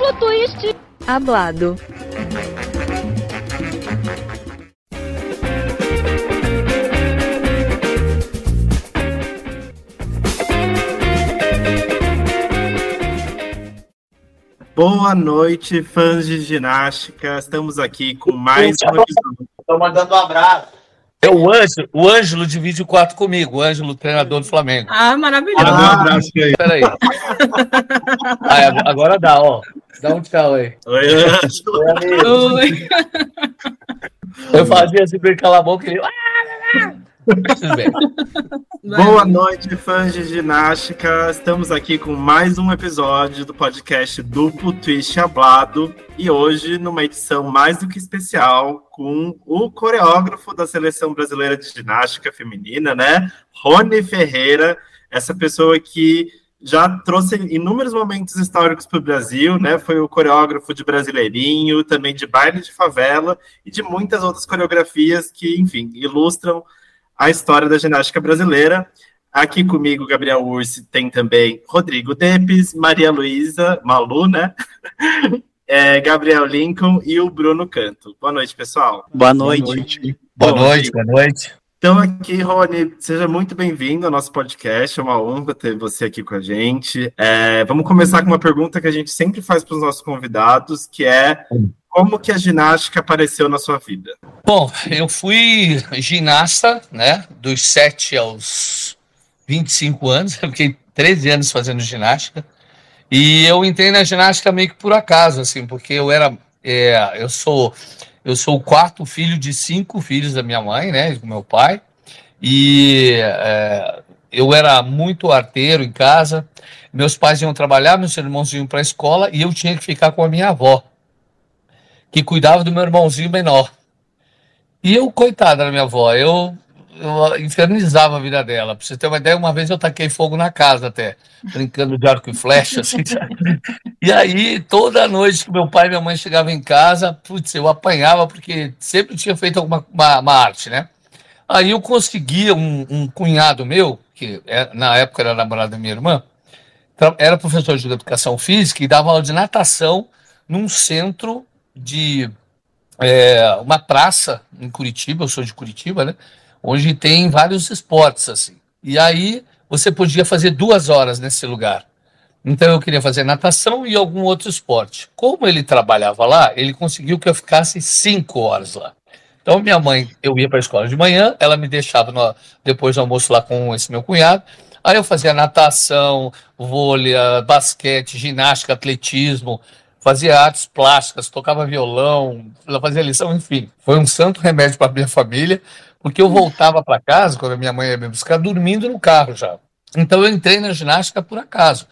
Duplo twist hablado. Boa noite, fãs de ginástica. Estamos aqui com mais um episódio. Estou mandando um abraço. É o Ângelo divide o quarto comigo, o Ângelo, treinador do Flamengo. Ah, maravilhoso. Um abraço aí. Peraí. Agora dá, ó. Dá um tchau aí. Oi, Ângelo. Oi. Eu fazia assim pra ele calar a boca e ele... Tudo bem. Boa noite, fãs de ginástica. Estamos aqui com mais um episódio do podcast Duplo Twist Hablado. E hoje, numa edição mais do que especial, com o coreógrafo da Seleção Brasileira de Ginástica Feminina, né? Rony Ferreira, essa pessoa que já trouxe inúmeros momentos históricos para o Brasil, né? Foi o coreógrafo de Brasileirinho, também de Baile de Favela e de muitas outras coreografias que, enfim, ilustram a história da ginástica brasileira. Aqui comigo, Gabriel Ursi, tem também Rodrigo Depes, Maria Luísa, Malu, né? Gabriel Lincoln e o Bruno Canto. Boa noite, pessoal. Boa noite. Boa noite. Então aqui, Rony, seja muito bem-vindo ao nosso podcast, é uma honra ter você aqui com a gente. Vamos começar com uma pergunta que a gente sempre faz para os nossos convidados, que é: como que a ginástica apareceu na sua vida? Bom, eu fui ginasta, né, dos 7 aos 25 anos, eu fiquei 13 anos fazendo ginástica, e eu entrei na ginástica meio que por acaso, assim, porque eu sou o quarto filho de 5 filhos da minha mãe, né, do meu pai, e eu era muito arteiro em casa, meus pais iam trabalhar, meus irmãos iam para a escola, e eu tinha que ficar com a minha avó, que cuidava do meu irmãozinho menor. E eu, coitada da minha avó, eu infernizava a vida dela. Pra você ter uma ideia, uma vez eu taquei fogo na casa até, brincando de arco e flecha, assim, sabe? E aí, toda noite que meu pai e minha mãe chegavam em casa, putz, eu apanhava, porque sempre tinha feito uma arte, né? Aí eu conseguia um cunhado meu, que na época era namorado da minha irmã, era professor de educação física e dava aula de natação num centro de uma praça em Curitiba, eu sou de Curitiba, né? Onde tem vários esportes, assim. E aí você podia fazer 2 horas nesse lugar. Então eu queria fazer natação e algum outro esporte. Como ele trabalhava lá, ele conseguiu que eu ficasse 5 horas lá. Então minha mãe, eu ia para a escola de manhã, ela me deixava depois do almoço lá com esse meu cunhado. Aí eu fazia natação, vôlei, basquete, ginástica, atletismo, fazia artes plásticas, tocava violão, fazia lição, enfim. Foi um santo remédio para minha família, porque eu voltava para casa, quando a minha mãe ia me buscar, dormindo no carro já. Então eu entrei na ginástica por acaso.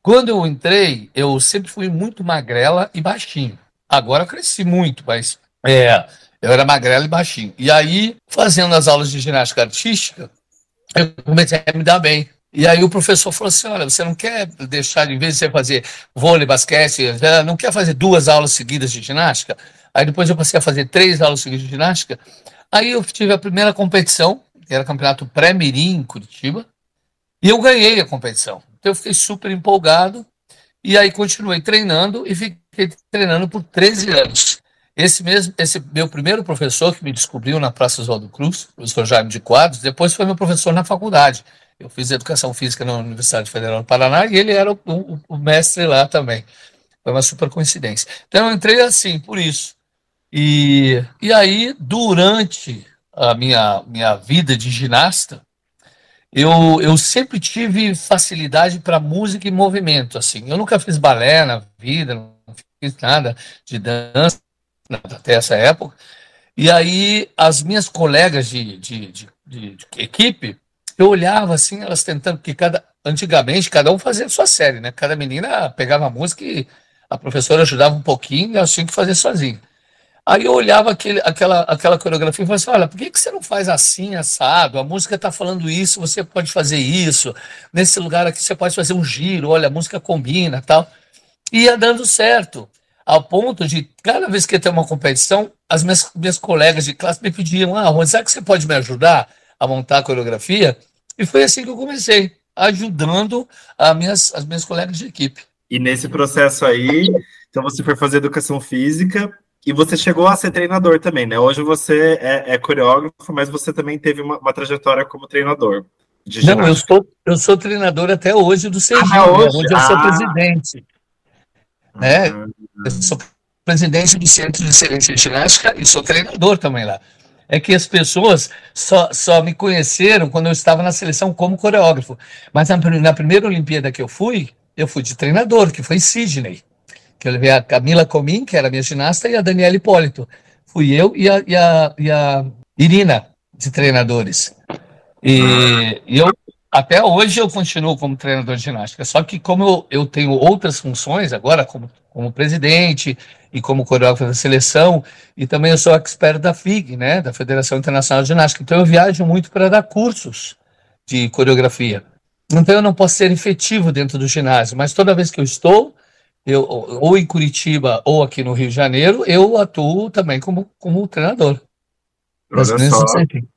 Quando eu entrei, eu sempre fui muito magrela e baixinho. Agora eu cresci muito, mas eu era magrela e baixinho. E aí, fazendo as aulas de ginástica artística, eu comecei a me dar bem. E aí o professor falou assim: olha, você não quer deixar, em vez de você fazer vôlei, basquete, não quer fazer 2 aulas seguidas de ginástica? Aí depois eu passei a fazer 3 aulas seguidas de ginástica. Aí eu tive a primeira competição, que era campeonato pré-mirim em Curitiba, e eu ganhei a competição. Então eu fiquei super empolgado, e aí continuei treinando, e fiquei treinando por 13 anos. Esse meu primeiro professor que me descobriu na Praça Oswaldo Cruz, o professor Jaime de Quadros, depois foi meu professor na faculdade. Eu fiz educação física na Universidade Federal do Paraná e ele era o mestre lá também. Foi uma super coincidência. Então eu entrei assim, por isso. E aí, durante a minha vida de ginasta, eu sempre tive facilidade para música e movimento. Assim. Eu nunca fiz balé na vida, não fiz nada de dança até essa época. E aí, as minhas colegas de equipe, eu olhava assim, elas tentando, porque antigamente cada um fazia a sua série, né? Cada menina pegava a música e a professora ajudava um pouquinho e elas tinham que fazer sozinha. Aí eu olhava aquela coreografia e falava assim: olha, por que você não faz assim, assado? A música está falando isso, você pode fazer isso. Nesse lugar aqui você pode fazer um giro, olha, a música combina, tal. E ia dando certo, ao ponto de, cada vez que ia ter uma competição, as minhas colegas de classe me pediam: Rony, será que você pode me ajudar a montar a coreografia? E foi assim que eu comecei, ajudando as minhas colegas de equipe. E nesse processo aí, então você foi fazer educação física e você chegou a ser treinador também, né? Hoje você é coreógrafo, mas você também teve uma trajetória como treinador de Não, ginástica. eu sou treinador até hoje do Ah, Serginho, né, hoje? onde eu sou presidente, né? Ah, Eu sou presidente do Centro de Excelência de Ginástica e sou treinador também lá. É que as pessoas só me conheceram quando eu estava na seleção como coreógrafo. Mas na primeira Olimpíada que eu fui de treinador, que foi em Sydney. Que eu levei a Camila Comin, que era minha ginasta, e a Daniela Hipólito. Fui eu e a Irina, de treinadores. E eu, até hoje, eu continuo como treinador de ginástica. Só que como eu tenho outras funções agora, como presidente e como coreógrafo da seleção, e também eu sou expert da FIG, né, da Federação Internacional de Ginástica. Então eu viajo muito para dar cursos de coreografia. Então eu não posso ser efetivo dentro do ginásio, mas toda vez que eu estou, ou em Curitiba ou aqui no Rio de Janeiro, eu atuo também como treinador. olha Nesse só, sentido.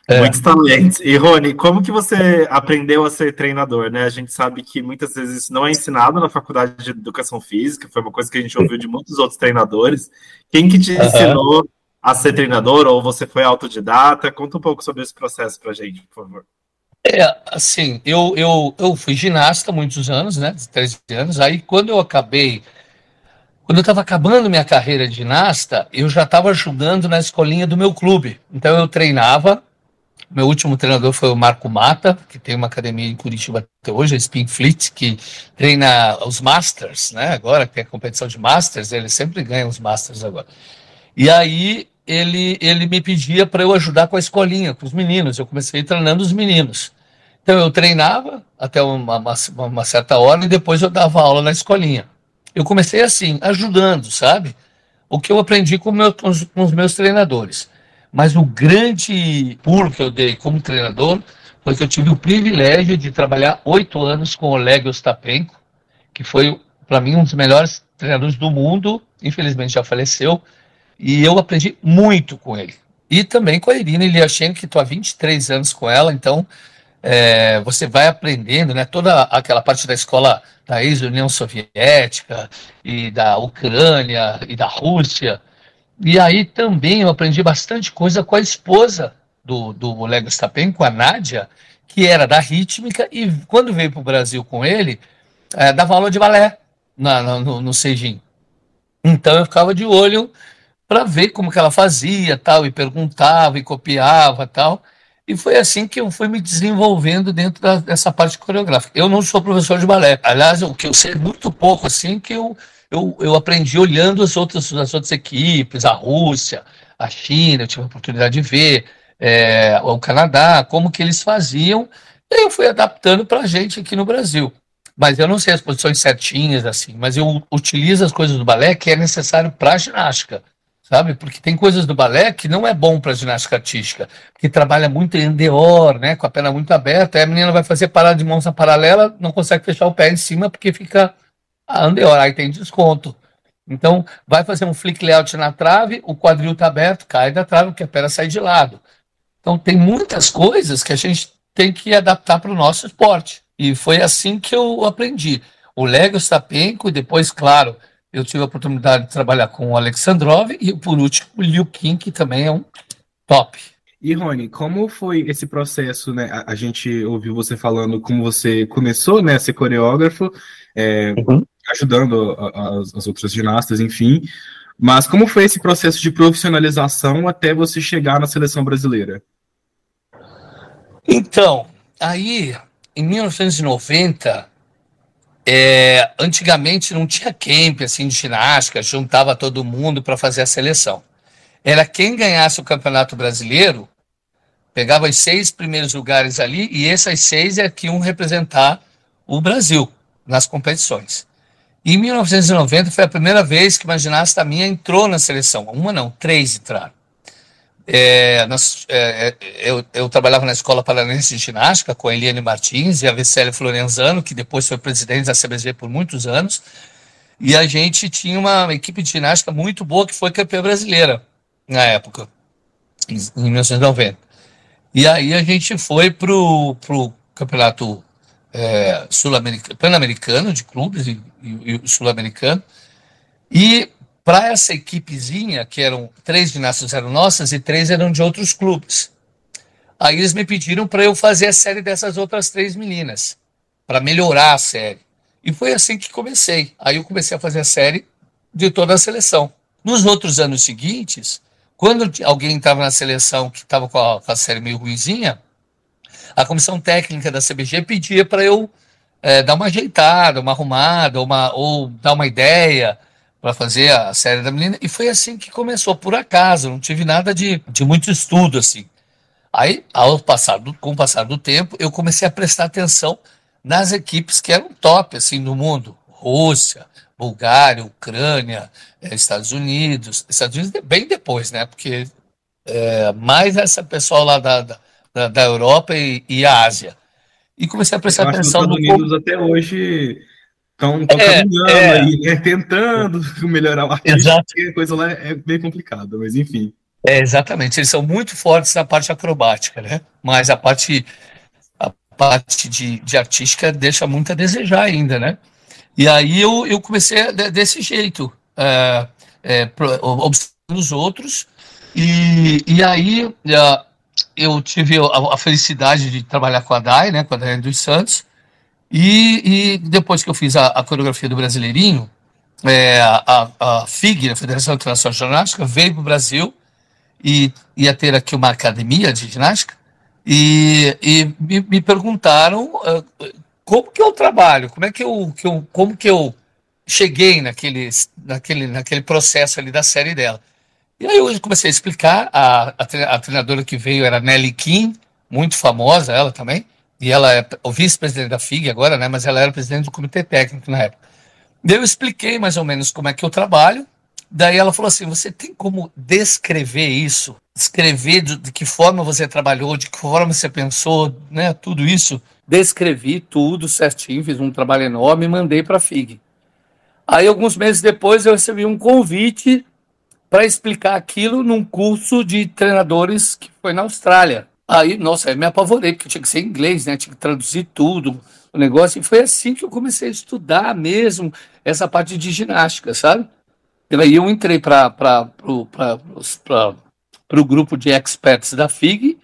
É. muitos talentos. E Rony, como que você aprendeu a ser treinador, né? A gente sabe que muitas vezes isso não é ensinado na faculdade de educação física, foi uma coisa que a gente ouviu de muitos outros treinadores. Quem que te Aham. ensinou a ser treinador, ou você foi autodidata? Conta um pouco sobre esse processo pra gente, por favor. Assim, eu fui ginasta há muitos anos, né? 13 anos. Aí, quando eu estava acabando minha carreira de ginasta, eu já estava ajudando na escolinha do meu clube. Então, eu treinava. Meu último treinador foi o Marco Mata, que tem uma academia em Curitiba até hoje, a Spin Fleet, que treina os Masters, né? Agora que tem a competição de Masters, ele sempre ganha os Masters agora. E aí ele me pedia para eu ajudar com a escolinha, com os meninos. Eu comecei treinando os meninos. Então eu treinava até uma certa hora e depois eu dava aula na escolinha. Eu comecei assim, ajudando, sabe? O que eu aprendi com os meus treinadores. Mas o grande pulo que eu dei como treinador foi que eu tive o privilégio de trabalhar 8 anos com o Oleg Ostapenko, que foi, para mim, um dos melhores treinadores do mundo. Infelizmente já faleceu. E eu aprendi muito com ele. E também com a Irina Ilyashenko, que estou há 23 anos com ela, então você vai aprendendo, né, toda aquela parte da escola da ex-União Soviética e da Ucrânia e da Rússia. E aí também eu aprendi bastante coisa com a esposa do Oleg Ostapenko, com a Nádia, que era da rítmica, e quando veio para o Brasil com ele, dava aula de balé no Sejin. Então eu ficava de olho para ver como que ela fazia, tal, e perguntava e copiava, tal. E foi assim que eu fui me desenvolvendo dentro dessa parte coreográfica. Eu não sou professor de balé. Aliás, o que eu sei é muito pouco, assim, que eu aprendi olhando as outras equipes, a Rússia, a China, eu tive a oportunidade de ver, o Canadá, como que eles faziam, e aí eu fui adaptando para a gente aqui no Brasil. Mas eu não sei as posições certinhas, assim, mas eu utilizo as coisas do balé que é necessário para a ginástica, sabe? Porque tem coisas do balé que não é bom para ginástica artística, que trabalha muito em endeor, né, com a perna muito aberta, aí a menina vai fazer parada de mãos na paralela, não consegue fechar o pé em cima porque fica a endeor, aí tem desconto. Então, vai fazer um flick layout na trave, o quadril está aberto, cai da trave porque a perna sai de lado. Então, tem muitas coisas que a gente tem que adaptar para o nosso esporte. E foi assim que eu aprendi. O Lego Stapenko, e depois, claro, eu tive a oportunidade de trabalhar com o Alexandrov e, por último, o Liu Qin, que também é um top. E, Rony, como foi esse processo, né? A gente ouviu você falando como você começou, né, a ser coreógrafo, ajudando as outras ginastas, enfim. Mas como foi esse processo de profissionalização até você chegar na seleção brasileira? Então, aí, em 1990, antigamente não tinha camp assim, de ginástica, juntava todo mundo para fazer a seleção. Era quem ganhasse o Campeonato Brasileiro, pegava os 6 primeiros lugares ali, e essas 6 é que iam representar o Brasil nas competições. Em 1990 foi a primeira vez que uma ginasta minha entrou na seleção. Uma não, 3 entraram. Eu trabalhava na Escola Paranaense de Ginástica com a Eliane Martins e a Vicélia Florenzano, que depois foi presidente da CBG por muitos anos, e a gente tinha uma equipe de ginástica muito boa que foi campeã brasileira na época, em 1990. E aí a gente foi pro campeonato pan-americano de clubes e sul-americano. E para essa equipezinha, que eram 3 ginastas eram nossas e 3 eram de outros clubes. Aí eles me pediram para eu fazer a série dessas outras 3 meninas, para melhorar a série. E foi assim que comecei. Aí eu comecei a fazer a série de toda a seleção. Nos outros anos seguintes, quando alguém estava na seleção que estava com a série meio ruinzinha, a comissão técnica da CBG pedia para eu dar uma ajeitada, uma arrumada, ou dar uma ideia para fazer a série da menina. E foi assim que começou, por acaso. Não tive nada de muito estudo, assim. Aí, com o passar do tempo, eu comecei a prestar atenção nas equipes que eram top, assim, no mundo. Rússia, Bulgária, Ucrânia, Estados Unidos bem depois, né? Porque mais essa pessoal lá da Europa e a Ásia. E comecei a prestar atenção nos Estados Unidos até hoje estão caminhando aí, né? Tentando melhorar o artista, porque a coisa lá é bem complicada, mas enfim. Exatamente, eles são muito fortes na parte acrobática, né? Mas a parte de artística deixa muito a desejar ainda, né? E aí eu comecei desse jeito, observando os outros, e aí eu tive a felicidade de trabalhar com a Dai, né, com a Daiane dos Santos, e depois que eu fiz a coreografia do Brasileirinho, a FIG, a Federação Internacional de Ginástica, veio para o Brasil e ia ter aqui uma academia de ginástica, e me perguntaram como que eu trabalho, como que eu cheguei naquele processo ali da série dela. E aí eu comecei a explicar, a treinadora que veio era Nelly Kim, muito famosa ela também, e ela é o vice-presidente da FIG agora, né, mas ela era presidente do comitê técnico na época. Daí eu expliquei mais ou menos como é que eu trabalho, daí ela falou assim, você tem como descrever isso? Descrever de que forma você trabalhou, de que forma você pensou, né, tudo isso? Descrevi tudo certinho, fiz um trabalho enorme e mandei para a FIG. Aí alguns meses depois eu recebi um convite para explicar aquilo num curso de treinadores que foi na Austrália. Aí, nossa, eu me apavorei, porque tinha que ser em inglês, né? Tinha que traduzir tudo, o negócio. E foi assim que eu comecei a estudar mesmo essa parte de ginástica, sabe? E aí eu entrei para o grupo de experts da FIG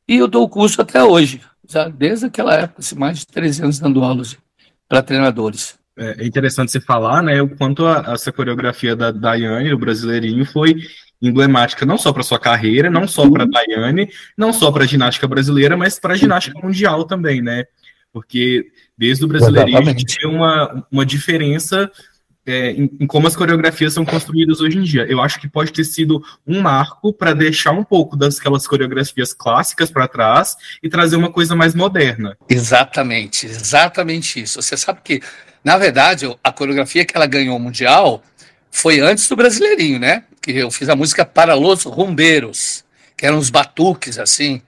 e eu dou o curso até hoje, já desde aquela época, assim, mais de 13 anos dando aulas para treinadores. É interessante você falar, né, o quanto essa coreografia da Daiane, o Brasileirinho, foi emblemática não só para sua carreira, não só para a Daiane, não só para a ginástica brasileira, mas para a ginástica mundial também, né? Porque desde o Brasileirinho a gente tem uma diferença em como as coreografias são construídas hoje em dia. Eu acho que pode ter sido um marco para deixar um pouco daquelas coreografias clássicas para trás e trazer uma coisa mais moderna. Exatamente isso. Você sabe que, na verdade, a coreografia que ela ganhou mundial foi antes do Brasileirinho, né? Que eu fiz a música Para los Rumbeiros, que eram uns batuques, assim.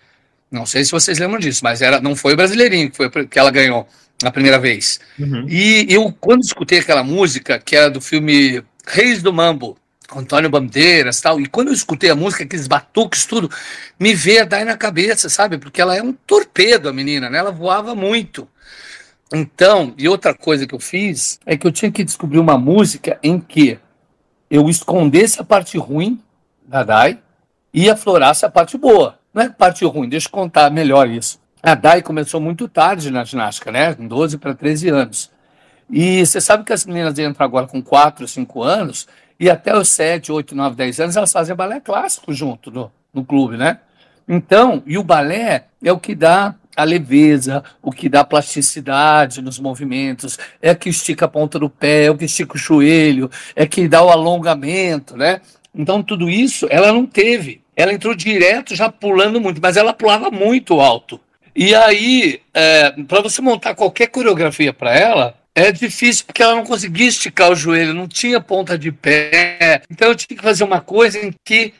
Não sei se vocês lembram disso, mas não foi o Brasileirinho que ela ganhou na primeira vez. Uhum. E eu, quando escutei aquela música, que era do filme Reis do Mambo, com Antônio Bandeiras e tal, e quando eu escutei a música, aqueles batuques, tudo, me veio a Dai na cabeça, sabe? Porque ela é um torpedo, a menina, né? Ela voava muito. Então, e outra coisa que eu fiz é que eu tinha que descobrir uma música em que eu escondesse a parte ruim da Dai e aflorasse a parte boa. Não é parte ruim, deixa eu contar melhor isso. A Dai começou muito tarde na ginástica, né? Com 12 para 13 anos. E você sabe que as meninas entram agora com 4, 5 anos e até os 7, 8, 9, 10 anos elas fazem balé clássico junto no clube, né? Então, e o balé é o que dá a leveza, o que dá plasticidade nos movimentos, é que estica a ponta do pé, é o que estica o joelho, é que dá o alongamento, né? Então, tudo isso ela não teve. Ela entrou direto já pulando muito, mas ela pulava muito alto. E aí, para você montar qualquer coreografia para ela, é difícil porque ela não conseguia esticar o joelho, não tinha ponta de pé. Então eu tinha que fazer uma coisa em que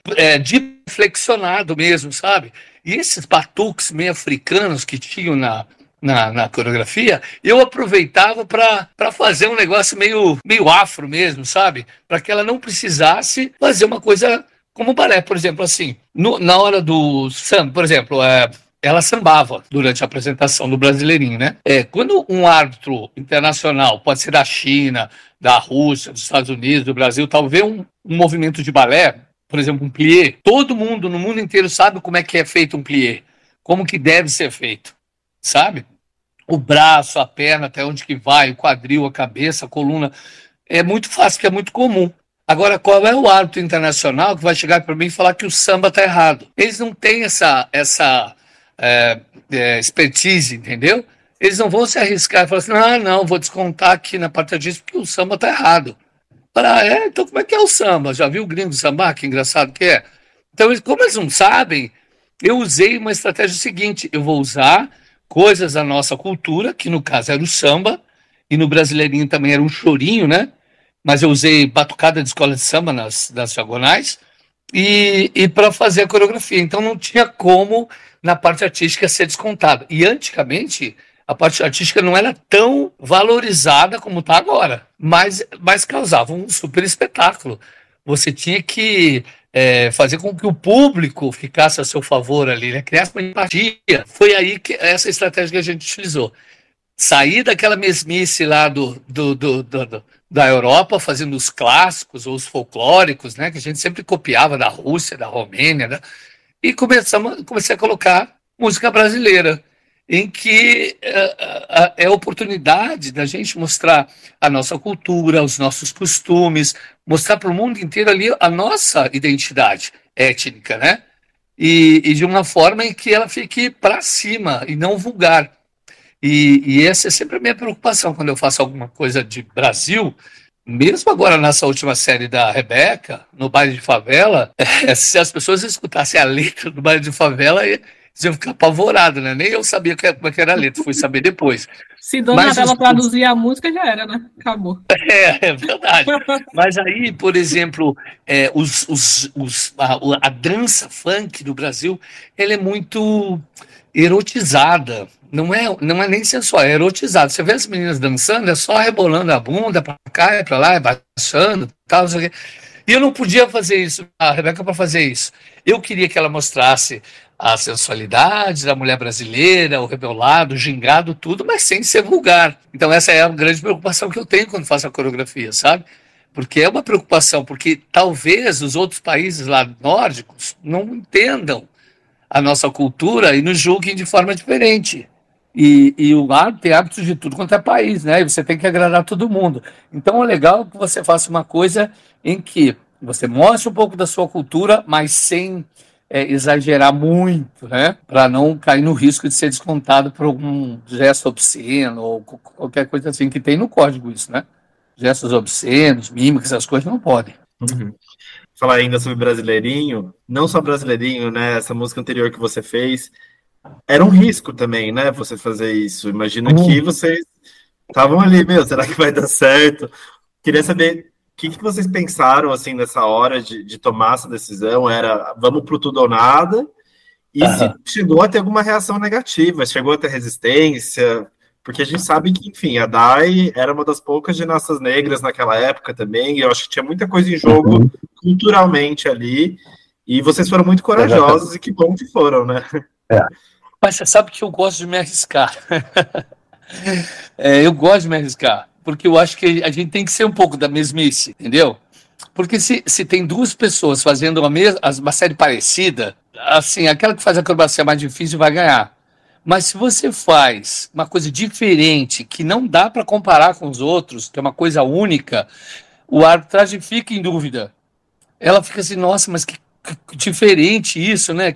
de flexionado mesmo, sabe? E esses batuques meio africanos que tinham na coreografia, eu aproveitava para fazer um negócio meio afro mesmo, sabe? Para que ela não precisasse fazer uma coisa como balé, por exemplo, assim. Na hora do samba, por exemplo, ela sambava durante a apresentação do Brasileirinho, né? Quando um árbitro internacional, pode ser da China, da Rússia, dos Estados Unidos, do Brasil, talvez um movimento de balé, por exemplo, um plié, todo mundo no mundo inteiro sabe como é que é feito um plié, como que deve ser feito, sabe? O braço, a perna, até onde que vai, o quadril, a cabeça, a coluna, é muito fácil, que é muito comum. Agora, qual é o árbitro internacional que vai chegar para mim e falar que o samba está errado? Eles não têm essa expertise, entendeu? Eles não vão se arriscar e falar assim, não, vou descontar aqui na parte disso porque o samba está errado. Então como é que é o samba? Já viu o gringo sambar? Que engraçado que é. Então, como eles não sabem, eu usei uma estratégia seguinte, eu vou usar coisas da nossa cultura, que no caso era o samba, e no Brasileirinho também era um chorinho, né? Mas eu usei batucada de escola de samba nas diagonais, e para fazer a coreografia. Então não tinha como, na parte artística, ser descontada. E antigamente, a parte artística não era tão valorizada como está agora, mas causava um super espetáculo. Você tinha que fazer com que o público ficasse a seu favor ali, né? Criasse uma empatia. Foi aí que essa estratégia que a gente utilizou. Sair daquela mesmice lá da Europa, fazendo os clássicos ou os folclóricos, né? Que a gente sempre copiava da Rússia, da Romênia, né? E comecei a colocar música brasileira, em que é a oportunidade da gente mostrar a nossa cultura, os nossos costumes, mostrar para o mundo inteiro ali a nossa identidade étnica, né? E de uma forma em que ela fique para cima e não vulgar. E essa é sempre a minha preocupação quando eu faço alguma coisa de Brasil, mesmo agora nessa última série da Rebeca, no Baile de Favela, se as pessoas escutassem a letra do Baile de Favela, eles iam ficar apavorados, né? Nem eu sabia como é que era a letra, fui saber depois. Se Dona Bela traduzir a música, já era, né? Acabou. É verdade. Mas aí, por exemplo, a dança funk do Brasil, ela é muito erotizada. Não é nem sensual, é erotizado. Você vê as meninas dançando, é só rebolando a bunda para cá e para lá, baixando, tal, não sei o quê. E eu não podia fazer isso, a Rebeca, para fazer isso. Eu queria que ela mostrasse a sensualidade da mulher brasileira, o rebolado, o gingado, tudo, mas sem ser vulgar. Então essa é a grande preocupação que eu tenho quando faço a coreografia, sabe? Porque é uma preocupação, porque talvez os outros países lá nórdicos não entendam a nossa cultura e nos julguem de forma diferente. E o árbitro tem hábitos de tudo quanto é país, né? E você tem que agradar todo mundo. Então é legal que você faça uma coisa em que você mostre um pouco da sua cultura, mas sem exagerar muito, né? Para não cair no risco de ser descontado por algum gesto obsceno ou qualquer coisa assim, que tem no código isso, né? Gestos obscenos, mímicas, essas coisas não podem. Uhum. Falar ainda sobre Brasileirinho, não só Brasileirinho, né? Essa música anterior que você fez, era um risco também, né? Você fazer isso. Imagino que vocês estavam ali, será que vai dar certo? Queria saber o que vocês pensaram, assim, nessa hora de tomar essa decisão. Era, vamos pro tudo ou nada? E se chegou a ter alguma reação negativa? Chegou a ter resistência? Porque a gente sabe que, enfim, a Dai era uma das poucas ginastas negras naquela época também, e eu acho que tinha muita coisa em jogo culturalmente ali, e vocês foram muito corajosos, e que bom que foram, né? Mas você sabe que eu gosto de me arriscar. Eu gosto de me arriscar, porque eu acho que a gente tem que ser um pouco da mesmice, entendeu? Porque se tem duas pessoas fazendo uma série parecida, assim, aquela que faz a acrobacia mais difícil vai ganhar. Mas se você faz uma coisa diferente, que não dá para comparar com os outros, que é uma coisa única, o arbitragem fica em dúvida. Ela fica assim, nossa, mas que diferente isso, né?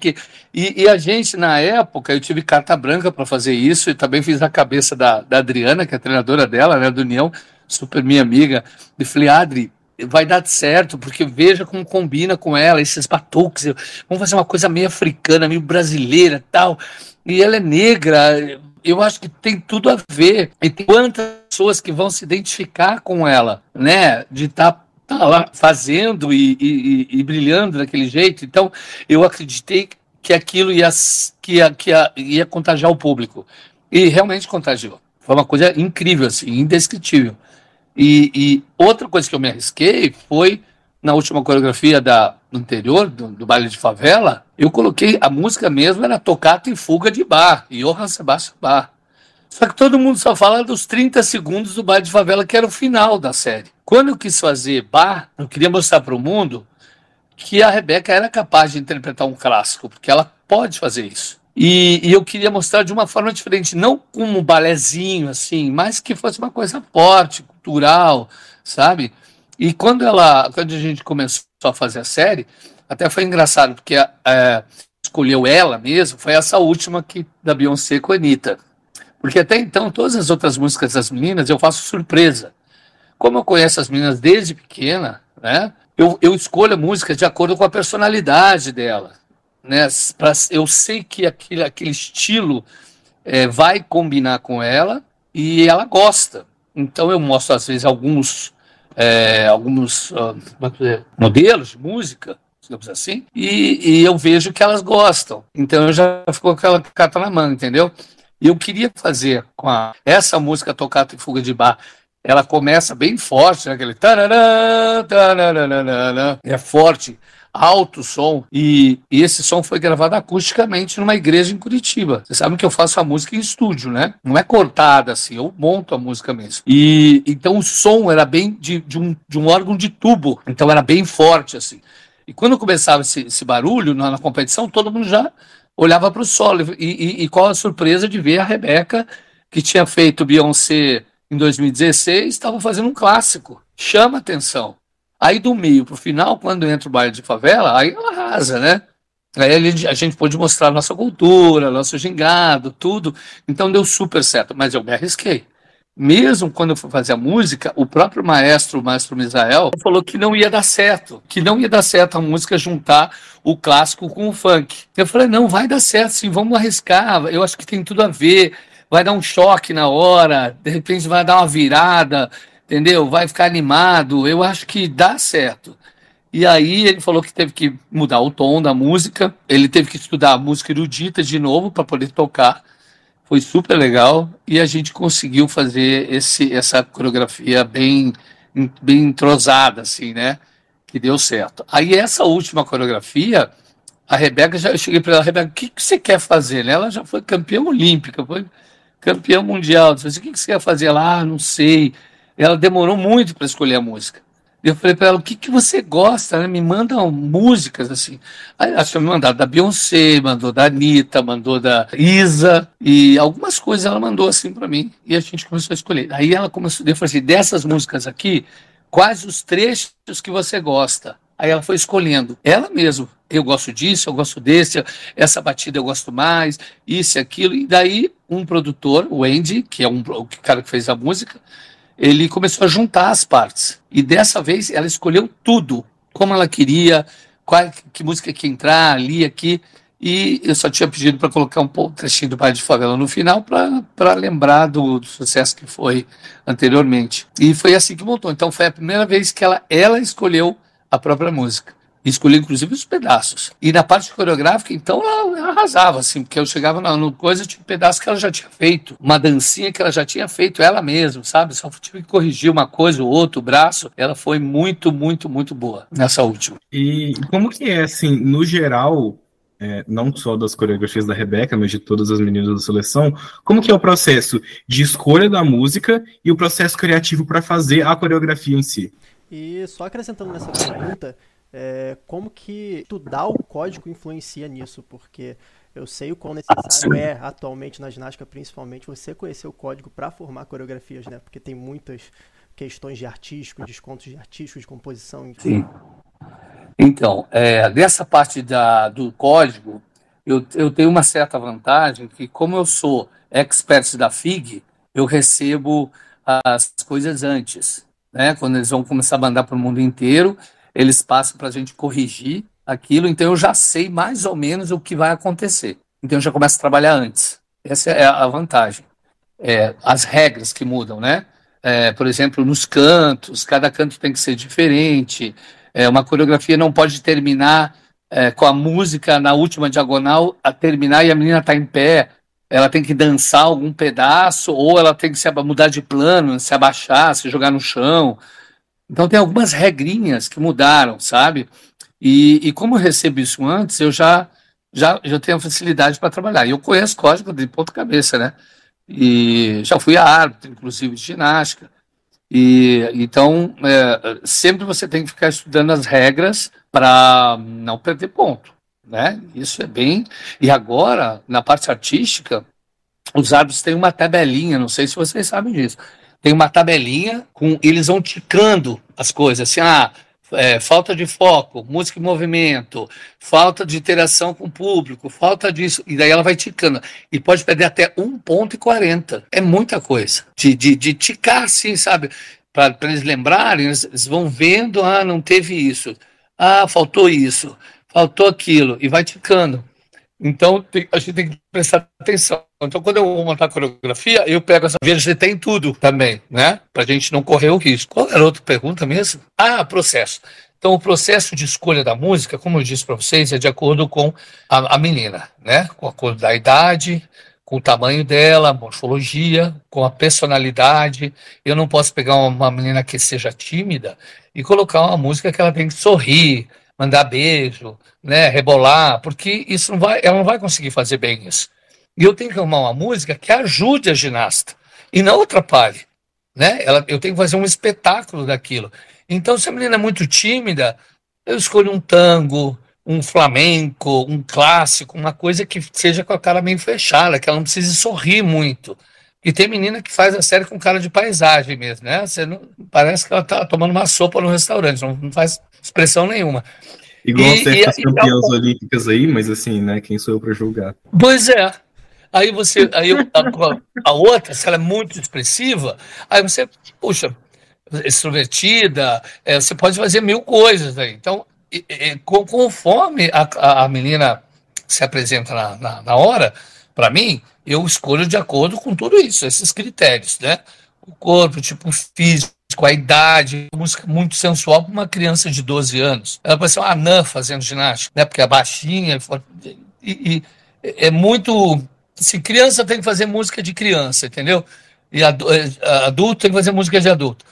E a gente, na época, eu tive carta branca para fazer isso, e também fiz na cabeça da Adriana, que é a treinadora dela, né, do União, super minha amiga, e falei, Adri, vai dar certo, porque veja como combina com ela, esses batuques, vamos fazer uma coisa meio africana, meio brasileira e tal, e ela é negra, eu acho que tem tudo a ver, e tem quantas pessoas que vão se identificar com ela, né, de estar lá fazendo e brilhando daquele jeito. Então eu acreditei que aquilo ia contagiar o público, e realmente contagiou. Foi uma coisa incrível, assim, indescritível. E outra coisa que eu me arrisquei foi na última coreografia do anterior, do baile de favela, eu coloquei, a música mesmo era Toccata e Fuga de Bach, Johann Sebastian Bach. Só que todo mundo só fala dos 30 segundos do baile de favela, que era o final da série. Quando eu quis fazer Bach, eu queria mostrar para o mundo que a Rebeca era capaz de interpretar um clássico, porque ela pode fazer isso. E eu queria mostrar de uma forma diferente, não como um balézinho, assim, mas que fosse uma coisa forte, cultural, sabe? E quando a gente começou a fazer a série, até foi engraçado, porque escolheu ela mesmo, foi essa última da Beyoncé com a Anitta. Porque até então, todas as outras músicas das meninas eu faço surpresa. Como eu conheço as meninas desde pequena, né, eu escolho a música de acordo com a personalidade dela. Né, eu sei que aquele estilo vai combinar com ela e ela gosta. Então eu mostro, às vezes, alguns modelos de música, digamos assim, e eu vejo que elas gostam. Então eu já fico com aquela carta na mão, entendeu? E eu queria fazer com essa música Toccata e Fuga de Bach. Ela começa bem forte, né? Aquele tarará, tarará, é forte, alto som, e esse som foi gravado acusticamente numa igreja em Curitiba. Vocês sabem que eu faço a música em estúdio, né? Não é cortada assim, eu monto a música mesmo. E então o som era bem de um órgão de tubo, então era bem forte assim. E quando começava esse barulho na competição, todo mundo já olhava para o solo. E qual a surpresa de ver a Rebeca, que tinha feito Beyoncé em 2016, estava fazendo um clássico. Chama atenção. Aí do meio para o final, quando entra o baile de favela, aí ela arrasa, né? Aí a gente pôde mostrar nossa cultura, nosso gingado, tudo. Então deu super certo, mas eu me arrisquei. Mesmo quando eu fui fazer a música, o próprio maestro, o maestro Misael, falou que não ia dar certo, a música juntar o clássico com o funk. Eu falei, não, vai dar certo sim, vamos arriscar, eu acho que tem tudo a ver, vai dar um choque na hora, de repente vai dar uma virada, entendeu? Vai ficar animado, eu acho que dá certo. E aí ele falou que teve que mudar o tom da música, ele teve que estudar a música erudita de novo para poder tocar. Foi super legal e a gente conseguiu fazer essa coreografia bem entrosada, assim, né? Que deu certo. Aí essa última coreografia, a Rebeca, eu cheguei para ela, Rebeca, o que você quer fazer? Né? Ela já foi campeã olímpica, foi campeã mundial. Eu falei, o que você quer fazer lá? Não sei. Ela demorou muito para escolher a música. Eu falei para ela, o que você gosta, né? Me mandam músicas, assim. Aí ela tinha me mandado da Beyoncé, mandou da Anitta, mandou da Isa, e algumas coisas ela mandou assim para mim, e a gente começou a escolher. Aí ela começou, eu falei assim, dessas músicas aqui, quais os trechos que você gosta? Aí ela foi escolhendo, ela mesma, eu gosto disso, eu gosto desse, essa batida eu gosto mais, isso e aquilo, e daí um produtor, o Andy, que é o cara que fez a música, ele começou a juntar as partes. E dessa vez ela escolheu tudo, como ela queria, que música que ia entrar, ali, aqui. E eu só tinha pedido para colocar um pouco trechinho do baile de favela no final para lembrar do sucesso que foi anteriormente. E foi assim que montou. Então foi a primeira vez que ela escolheu a própria música. Escolhi, inclusive, os pedaços. E na parte coreográfica, então, ela arrasava, assim, porque eu chegava no coisa, tinha um pedaço que ela já tinha feito, uma dancinha que ela já tinha feito ela mesma, sabe? Só tive que corrigir uma coisa ou outra, o braço. Ela foi muito, muito, muito boa nessa última. E como que é, assim, no geral, não só das coreografias da Rebeca, mas de todas as meninas da seleção, como que é o processo de escolha da música e o processo criativo para fazer a coreografia em si? E só acrescentando nessa pergunta, como que estudar o código influencia nisso, porque eu sei o quão necessário é atualmente na ginástica, principalmente, você conhecer o código para formar coreografias, né? Porque tem muitas questões de artístico, descontos de artístico, de composição, enfim. Sim. Então, dessa parte do código, eu tenho uma certa vantagem que, como eu sou expert da FIG, eu recebo as coisas antes, né? Quando eles vão começar a mandar para o mundo inteiro, eles passam para a gente corrigir aquilo, então eu já sei mais ou menos o que vai acontecer. Então eu já começo a trabalhar antes. Essa é a vantagem. As regras que mudam, né? Por exemplo, nos cantos, cada canto tem que ser diferente. Uma coreografia não pode terminar com a música na última diagonal, a terminar e a menina está em pé. Ela tem que dançar algum pedaço, ou ela tem que mudar de plano, se abaixar, se jogar no chão. Então tem algumas regrinhas que mudaram, sabe? E como eu recebo isso antes, eu já tenho facilidade para trabalhar. E eu conheço código de ponta cabeça, né? E já fui árbitro, inclusive, de ginástica. E então, sempre você tem que ficar estudando as regras para não perder ponto, né? Isso é bem... E agora, na parte artística, os árbitros têm uma tabelinha, não sei se vocês sabem disso, tem uma tabelinha, eles vão ticando as coisas, assim, falta de foco, música em movimento, falta de interação com o público, falta disso, e daí ela vai ticando, e pode perder até 1,40 ponto, é muita coisa, de ticar assim, sabe, para eles lembrarem, eles vão vendo, não teve isso, faltou isso, faltou aquilo, e vai ticando. Então, a gente tem que prestar atenção. Então, quando eu vou montar a coreografia, eu pego essa veja se tem tudo também, né? Pra gente não correr o risco. Qual era a outra pergunta mesmo? Processo. Então, o processo de escolha da música, como eu disse para vocês, é de acordo com a menina, né? Com a cor da idade, com o tamanho dela, a morfologia, com a personalidade. Eu não posso pegar uma menina que seja tímida e colocar uma música que ela tem que sorrir, mandar beijo, né, rebolar, porque ela não vai conseguir fazer bem isso. E eu tenho que arrumar uma música que ajude a ginasta e não atrapalhe, né? Eu tenho que fazer um espetáculo daquilo. Então, se a menina é muito tímida, eu escolho um tango, um flamenco, um clássico, uma coisa que seja com a cara meio fechada, que ela não precise sorrir muito. E tem menina que faz a série com cara de paisagem mesmo, né? Parece que ela está tomando uma sopa no restaurante, não faz expressão nenhuma. Igual certas campeãs olímpicas aí, mas assim, né? Quem sou eu para julgar? Pois é. A outra, se ela é muito expressiva, aí você, puxa, extrovertida, você pode fazer 1000 coisas aí. Então, conforme a menina se apresenta na hora, para mim, eu escolho de acordo com tudo isso, esses critérios, né? O corpo, o tipo físico, a idade, música muito sensual para uma criança de 12 anos. Ela pode ser uma anã fazendo ginástica, né? Porque é baixinha e é muito... Assim, criança tem que fazer música de criança, entendeu? E adulto tem que fazer música de adulto.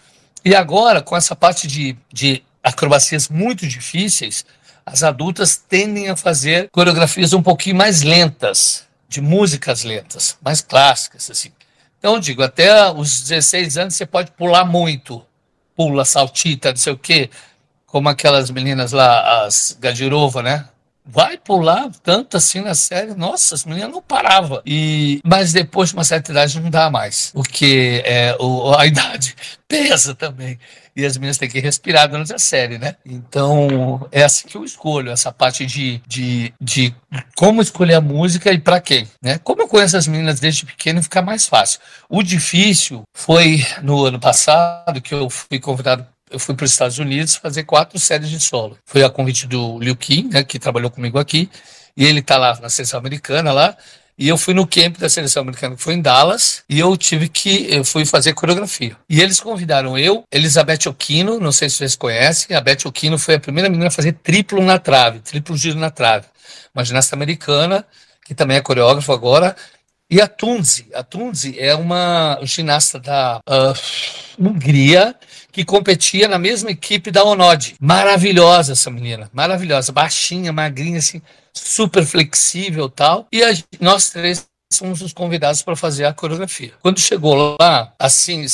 E agora, com essa parte de acrobacias muito difíceis, as adultas tendem a fazer coreografias um pouquinho mais lentas, de músicas lentas, mais clássicas, assim. Então, eu digo, até os 16 anos você pode pular muito. Pula, saltita, não sei o quê. Como aquelas meninas lá, as Gadirova, né? Vai pular tanto assim na série. Nossa, as meninas não paravam. Mas depois de uma certa idade não dá mais. Porque a idade pesa também. E as meninas têm que respirar durante a série, né? Então, é assim que eu escolho, essa parte de como escolher a música e para quem, né? Como eu conheço as meninas desde pequeno, fica mais fácil. O difícil foi no ano passado que eu fui convidado. Eu fui para os Estados Unidos fazer 4 séries de solo. Foi a convite do Liu Kim, né, que trabalhou comigo aqui, e ele está lá na seleção americana lá, e eu fui no camp da seleção americana, que foi em Dallas, e eu fui fazer coreografia. E eles convidaram Elizabeth Okino, não sei se vocês conhecem, a Beth Okino foi a primeira menina a fazer triplo giro na trave. Uma ginasta americana, que também é coreógrafa agora, e a Tunzi é uma ginasta da Hungria, que competia na mesma equipe da Onod. Maravilhosa essa menina, maravilhosa, baixinha, magrinha, assim, super flexível e tal. E nós 3 somos os convidados para fazer a coreografia. Quando chegou lá, assim,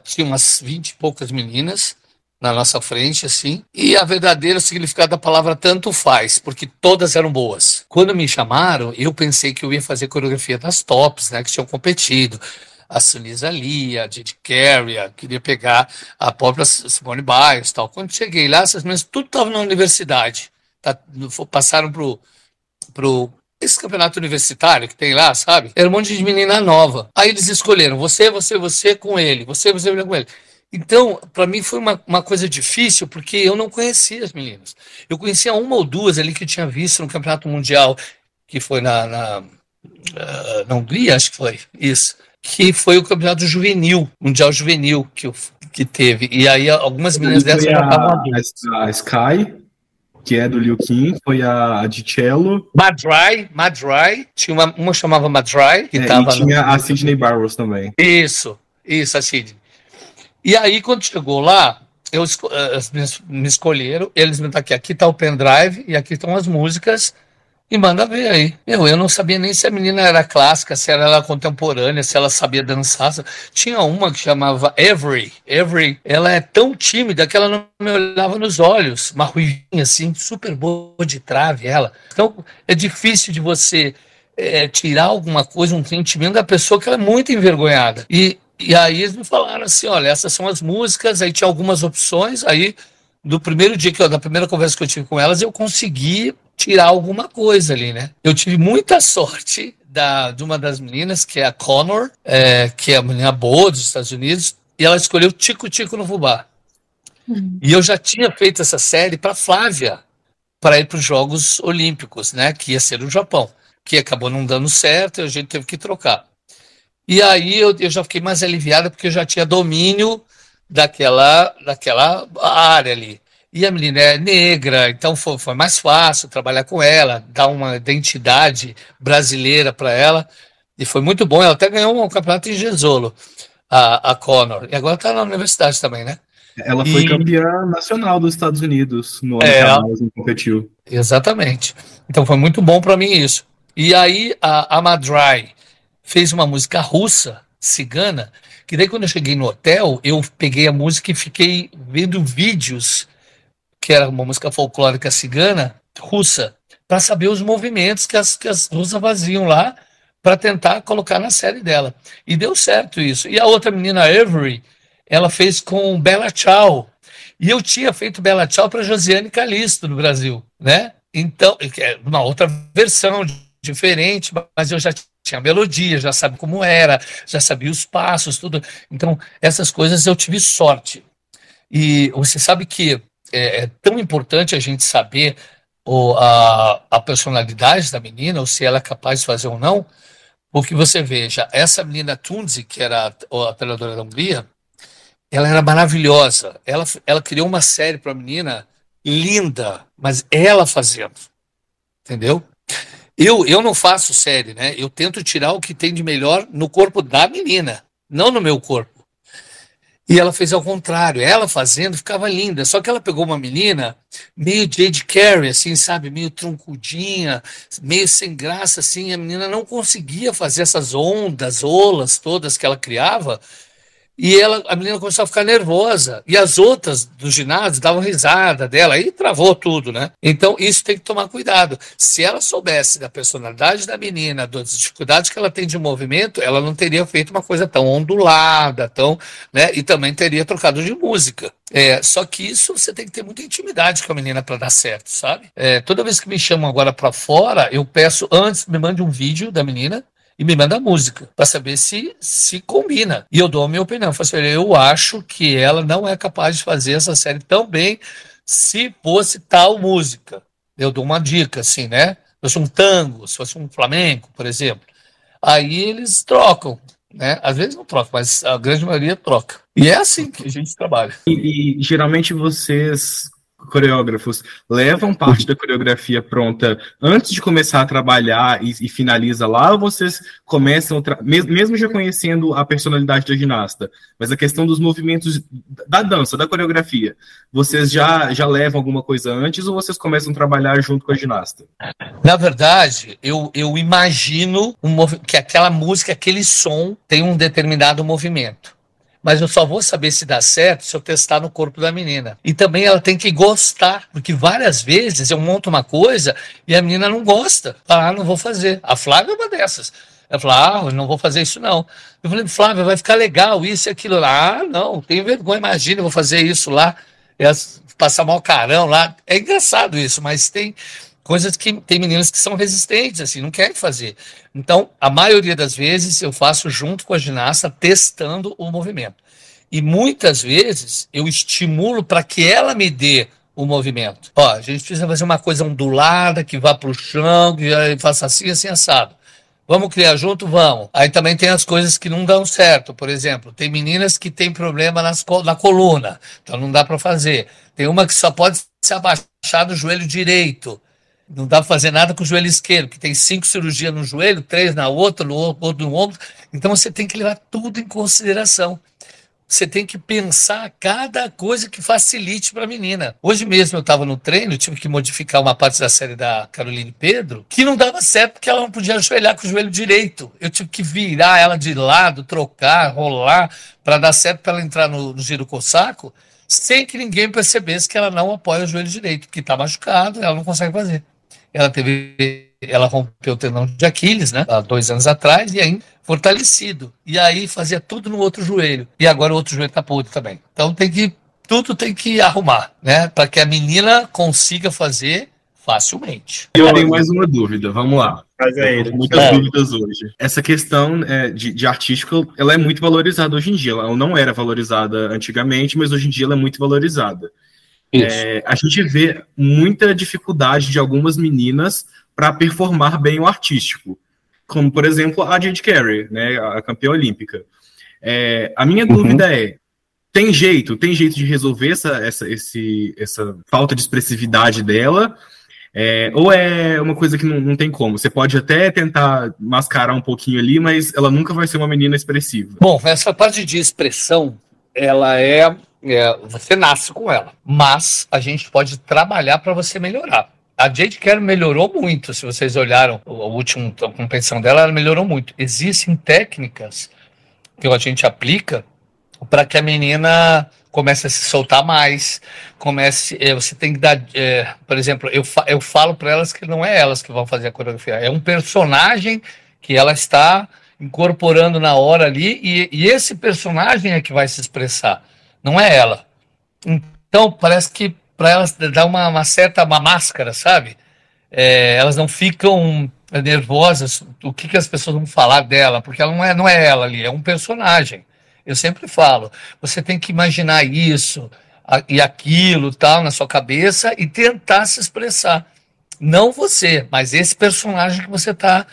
tinha umas 20 e poucas meninas na nossa frente, assim, e a verdadeiro significado da palavra tanto faz, porque todas eram boas. Quando me chamaram, eu pensei que eu ia fazer coreografia das tops, né, que tinham competido. A Sunisa Lee, a Didi Carey, queria pegar a própria Simone Biles e tal. Quando cheguei lá, essas meninas tudo estavam na universidade. Passaram pro esse campeonato universitário que tem lá, sabe? Era um monte de menina nova. Aí eles escolheram você com ele, você com ele. Então, para mim foi uma coisa difícil, porque eu não conhecia as meninas. Eu conhecia 1 ou 2 ali que eu tinha visto no campeonato mundial, que foi na Hungria, acho que foi isso. Que foi o campeonato juvenil, mundial juvenil que teve. E aí algumas meninas dessas já estavam adultas. A Sky, que é do Liu Kim, foi a de cello. Madry, tinha uma chamava Madry, que e tinha a Sydney Barrows também. Isso, a Sydney. E aí, quando chegou lá, eles me escolheram, eles me aqui tá o pendrive e aqui estão as músicas e manda ver aí. Eu não sabia nem se a menina era clássica, se ela era contemporânea, se ela sabia dançar. Tinha uma que chamava Every, ela é tão tímida que ela não me olhava nos olhos, uma ruivinha assim, super boa de trave ela. Então é difícil de você tirar alguma coisa, um sentimento da pessoa que ela é muito envergonhada. E aí eles me falaram assim, olha, essas são as músicas, aí tinha algumas opções, aí do primeiro dia, da primeira conversa que eu tive com elas, eu consegui tirar alguma coisa ali, né? Eu tive muita sorte de uma das meninas, que é a Connor, que é a menina boa dos Estados Unidos, e ela escolheu Tico Tico no Fubá. E eu já tinha feito essa série para Flávia, para ir para os Jogos Olímpicos, né? Que ia ser no Japão, que acabou não dando certo e a gente teve que trocar. E aí eu já fiquei mais aliviada porque eu já tinha domínio daquela área ali. E a menina é negra, então foi mais fácil trabalhar com ela, dar uma identidade brasileira para ela. E foi muito bom. Ela até ganhou um campeonato em Jesolo, a Connor. E agora está na universidade também, né? Ela foi campeã nacional dos Estados Unidos no ano que a Amazon competiu. Exatamente. Então foi muito bom para mim isso. E aí a Madrai fez uma música russa, cigana, que daí quando eu cheguei no hotel, eu peguei a música e fiquei vendo vídeos, que era uma música folclórica cigana, russa, para saber os movimentos que as russas faziam lá, para tentar colocar na série dela. E deu certo isso. E a outra menina, Avery, ela fez com Bella Ciao. E eu tinha feito Bella Ciao para Josiane Calisto no Brasil, né? Então, uma outra versão diferente, mas eu já tinha melodia, já sabia como era, já sabia os passos, tudo. Então, essas coisas eu tive sorte. E você sabe que é tão importante a gente saber a personalidade da menina, ou se ela é capaz de fazer ou não, porque você veja, essa menina Tunzi, que era a treinadora da Hungria, ela era maravilhosa. Ela criou uma série para a menina linda, mas ela fazendo, entendeu? Eu não faço série, né? Eu tento tirar o que tem de melhor no corpo da menina, não no meu corpo. E ela fez ao contrário, ela fazendo ficava linda, só que ela pegou uma menina meio Jade Carey, assim, sabe, meio troncudinha, meio sem graça, assim, a menina não conseguia fazer essas olas todas que ela criava, e a menina começou a ficar nervosa, e as outras do ginásio davam risada dela, aí travou tudo, né? Então isso tem que tomar cuidado. Se ela soubesse da personalidade da menina, das dificuldades que ela tem de movimento, ela não teria feito uma coisa tão ondulada, né? E também teria trocado de música. Só que isso você tem que ter muita intimidade com a menina para dar certo, sabe? Toda vez que me chamam agora para fora, eu peço antes, me mande um vídeo da menina, e me manda a música, para saber se combina. E eu dou a minha opinião. Eu acho que ela não é capaz de fazer essa série tão bem se fosse tal música. Eu dou uma dica, assim, né? Se fosse um tango, se fosse um flamenco, por exemplo. Aí eles trocam, né? Às vezes não trocam, mas a grande maioria troca. E é assim que a gente trabalha. E geralmente vocês, coreógrafos, levam parte da coreografia pronta antes de começar a trabalhar e finaliza lá, ou vocês começam, mesmo já conhecendo a personalidade da ginasta, mas a questão dos movimentos da dança, da coreografia, vocês já levam alguma coisa antes ou vocês começam a trabalhar junto com a ginasta? Na verdade, eu imagino que aquela música, aquele som tem um determinado movimento. Mas eu só vou saber se dá certo se eu testar no corpo da menina. E também ela tem que gostar, porque várias vezes eu monto uma coisa e a menina não gosta. Fala, não vou fazer. A Flávia é uma dessas. Ela fala, não vou fazer isso não. Eu falei, Flávia, vai ficar legal isso e aquilo lá. Não, tenho vergonha, imagina, eu vou fazer isso lá, passar mal carão lá. É engraçado isso, mas tem coisas que tem meninas que são resistentes, assim, não querem fazer. Então, a maioria das vezes eu faço junto com a ginasta, testando o movimento. E muitas vezes eu estimulo para que ela me dê o movimento. Ó, a gente precisa fazer uma coisa ondulada, que vá para o chão, que faça assim, assim, assado. Vamos criar junto? Vamos. Aí também tem as coisas que não dão certo. Por exemplo, tem meninas que têm problema na coluna, então não dá para fazer. Tem uma que só pode se abaixar do joelho direito. Não dá para fazer nada com o joelho esquerdo, que tem 5 cirurgias no joelho, 3 na outra, no outro no ombro. Então você tem que levar tudo em consideração. Você tem que pensar cada coisa que facilite para a menina. Hoje mesmo eu estava no treino, eu tive que modificar uma parte da série da Caroline Pedro, que não dava certo porque ela não podia ajoelhar com o joelho direito. Eu tive que virar ela de lado, trocar, rolar, para dar certo para ela entrar no giro cossaco, sem que ninguém percebesse que ela não apoia o joelho direito, porque está machucado, ela não consegue fazer. Ela rompeu o tendão de Aquiles, né, há 2 anos atrás, e aí fortalecido. E aí fazia tudo no outro joelho. E agora o outro joelho tá podre também. Então tudo tem que arrumar, né, para que a menina consiga fazer facilmente. Eu tenho mais uma dúvida, vamos lá. Mas é ele. Muitas dúvidas hoje. Essa questão de artístico, ela é muito valorizada hoje em dia. Ela não era valorizada antigamente, mas hoje em dia ela é muito valorizada. A gente vê muita dificuldade de algumas meninas para performar bem o artístico, como, por exemplo, a Jade Carey, né, a campeã olímpica. A minha dúvida tem jeito de resolver essa falta de expressividade dela, ou é uma coisa que não tem como? Você pode até tentar mascarar um pouquinho ali, mas ela nunca vai ser uma menina expressiva. Bom, essa parte de expressão, ela você nasce com ela, mas a gente pode trabalhar para você melhorar. A Jade Carey melhorou muito, se vocês olharam a última competição dela, ela melhorou muito. Existem técnicas que a gente aplica para que a menina comece a se soltar mais, você tem que dar, por exemplo, eu falo para elas que não é elas que vão fazer a coreografia, é um personagem que ela está incorporando na hora ali, e esse personagem é que vai se expressar, não é ela. Então, parece que para elas dar uma certa máscara, sabe? Elas não ficam nervosas, o que as pessoas vão falar dela, porque ela não é ela ali, é um personagem. Eu sempre falo, você tem que imaginar isso e aquilo, tal, na sua cabeça e tentar se expressar. Não você, mas esse personagem que você está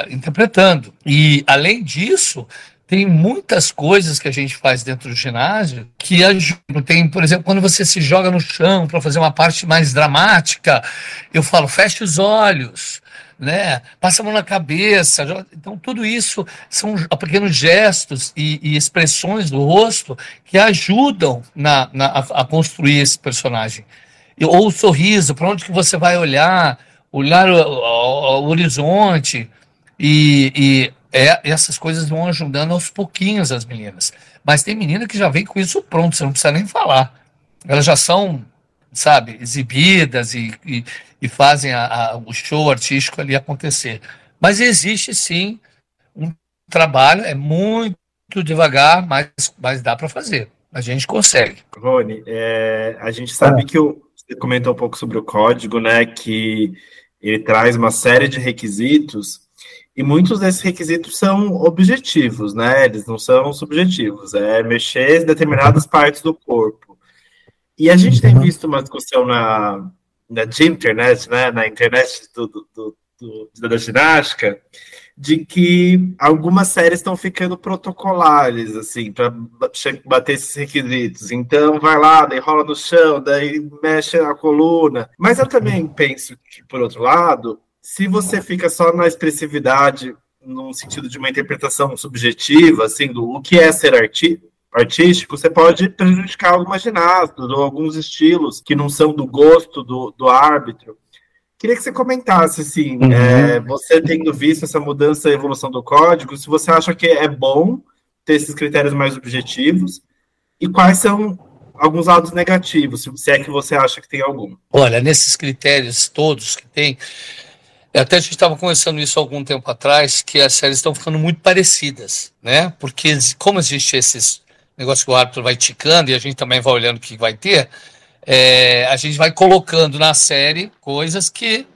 interpretando. E, além disso, tem muitas coisas que a gente faz dentro do ginásio que ajudam. Tem, por exemplo, quando você se joga no chão para fazer uma parte mais dramática, eu falo, feche os olhos, né? Passa a mão na cabeça. Então, tudo isso são pequenos gestos e expressões do rosto que ajudam a construir esse personagem. Ou o sorriso, para onde que você vai olhar o horizonte, essas coisas vão ajudando aos pouquinhos as meninas. Mas tem menina que já vem com isso pronto, você não precisa nem falar. Elas já são, sabe, exibidas e fazem o show artístico ali acontecer. Mas existe sim um trabalho, é muito devagar, mas dá para fazer. A gente consegue. Rony, a gente sabe que você comentou um pouco sobre o código, né, que ele traz uma série de requisitos, e muitos desses requisitos são objetivos, né, eles não são subjetivos, mexer em determinadas partes do corpo. E a gente tem visto uma discussão na internet, né, na internet da ginástica, de que algumas séries estão ficando protocolares, assim, para bater esses requisitos. Então, vai lá, daí rola no chão, daí mexe a coluna. Mas eu também penso que, por outro lado, se você fica só na expressividade, no sentido de uma interpretação subjetiva, assim, do o que é ser artístico, você pode prejudicar algumas ginastas ou alguns estilos que não são do gosto do árbitro. Queria que você comentasse, assim, você tendo visto essa mudança e evolução do código, se você acha que é bom ter esses critérios mais objetivos, e quais são alguns lados negativos, se é que você acha que tem algum. Olha, nesses critérios todos que tem, até a gente estava conversando isso há algum tempo atrás, que as séries estão ficando muito parecidas, né? Porque como existe esses negócios que o árbitro vai ticando e a gente também vai olhando o que vai ter, a gente vai colocando na série coisas que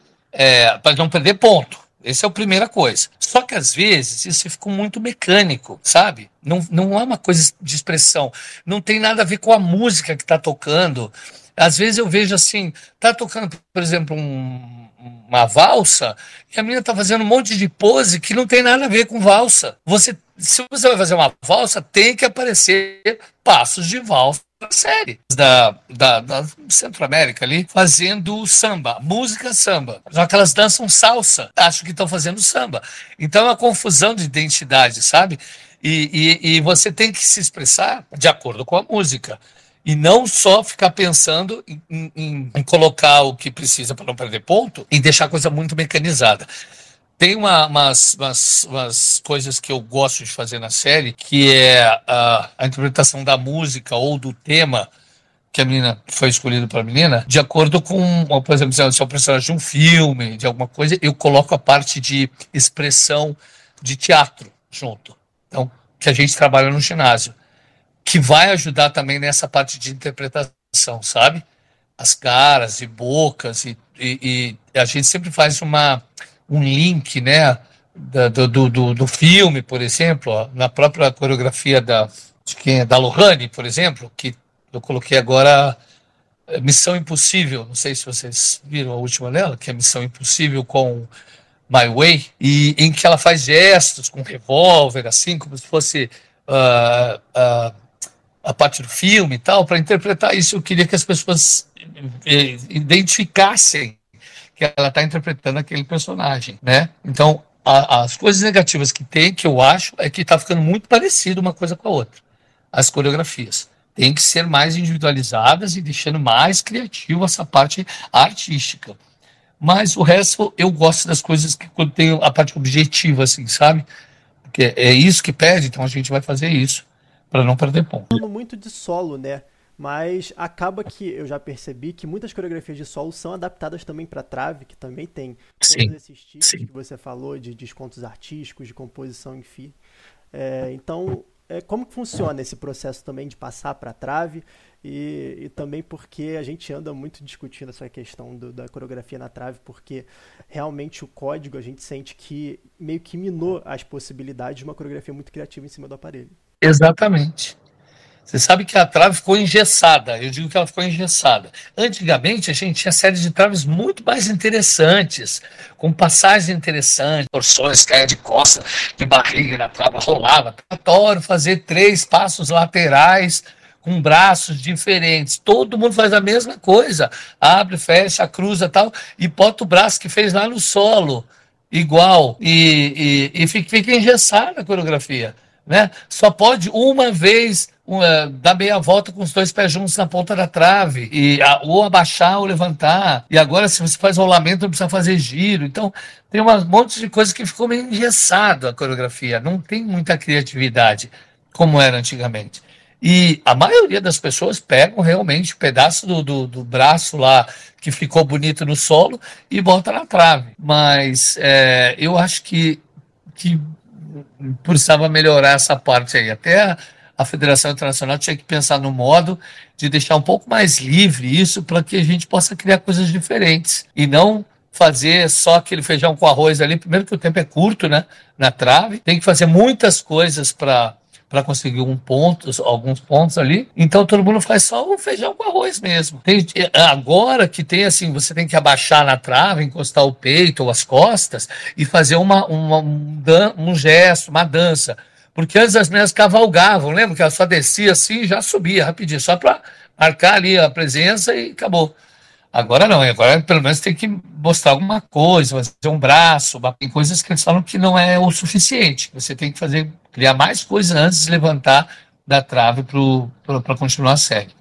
para não perder ponto. Essa é a primeira coisa. Só que às vezes isso fica muito mecânico, sabe? Não é uma coisa de expressão. Não tem nada a ver com a música que está tocando. Às vezes eu vejo assim, tá tocando, por exemplo, uma valsa, e a menina tá fazendo um monte de pose que não tem nada a ver com valsa. Se você vai fazer uma valsa, tem que aparecer passos de valsa série da Centro-América ali, fazendo samba, música samba. Só que elas dançam salsa, acho que estão fazendo samba. Então é uma confusão de identidade, sabe? E você tem que se expressar de acordo com a música. E não só ficar pensando em colocar o que precisa para não perder ponto, em deixar a coisa muito mecanizada. Tem umas coisas que eu gosto de fazer na série, que é a interpretação da música ou do tema que a menina foi escolhido para a menina, de acordo com, por exemplo, se é o personagem de um filme, de alguma coisa, eu coloco a parte de expressão de teatro junto. Então, que a gente trabalha no ginásio, que vai ajudar também nessa parte de interpretação, sabe? As caras e bocas, e a gente sempre faz um link, né, do filme, por exemplo, ó, na própria coreografia da Lohane, por exemplo, que eu coloquei agora Missão Impossível, não sei se vocês viram a última dela, que é Missão Impossível com My Way, e em que ela faz gestos com revólver, assim, como se fosse a parte do filme e tal. Para interpretar isso, eu queria que as pessoas identificassem que ela está interpretando aquele personagem, né? Então, as coisas negativas que tem, que eu acho, é que está ficando muito parecido uma coisa com a outra. As coreografias têm que ser mais individualizadas e deixando mais criativo essa parte artística. Mas o resto, eu gosto das coisas que quando tem a parte objetiva, assim, sabe? Porque é isso que pede, então a gente vai fazer isso para não perder ponto. Falando muito de solo, né? Mas acaba que eu já percebi que muitas coreografias de solo são adaptadas também para trave, que também tem todos esses tipos que você falou, de descontos artísticos, de composição, enfim. Então, como que funciona esse processo também de passar para trave? E também porque a gente anda muito discutindo essa questão da coreografia na trave, porque realmente o código, a gente sente que meio que minou as possibilidades de uma coreografia muito criativa em cima do aparelho. Exatamente. Você sabe que a trave ficou engessada. Eu digo que ela ficou engessada. Antigamente, a gente tinha séries de traves muito mais interessantes, com passagens interessantes, torções, caia de costa, de barriga na trave, rolava. Adoro fazer 3 passos laterais com braços diferentes. Todo mundo faz a mesma coisa. Abre, fecha, cruza e tal, e bota o braço que fez lá no solo, igual. E fica engessada a coreografia, né? Só pode uma vez dar meia volta com os 2 pés juntos na ponta da trave, ou abaixar ou levantar. E agora, se você faz rolamento, não precisa fazer giro. Então, tem um monte de coisa que ficou meio engessado a coreografia. Não tem muita criatividade como era antigamente. E a maioria das pessoas pegam realmente um pedaço do braço lá que ficou bonito no solo e bota na trave. Mas eu acho que precisava melhorar essa parte aí. Até a Federação Internacional tinha que pensar no modo de deixar um pouco mais livre isso, para que a gente possa criar coisas diferentes e não fazer só aquele feijão com arroz ali. Primeiro que o tempo é curto, né, na trave, tem que fazer muitas coisas para conseguir alguns pontos ali. Então todo mundo faz só o feijão com arroz mesmo. Agora que tem assim, você tem que abaixar na trave, encostar o peito ou as costas e fazer um gesto, uma dança. Porque antes as meninas cavalgavam, lembra que ela só descia assim e já subia rapidinho, só para marcar ali a presença e acabou. Agora não, agora pelo menos tem que mostrar alguma coisa, fazer um braço, tem coisas que eles falam que não é o suficiente. Você tem que criar mais coisas antes de levantar da trave para continuar a série.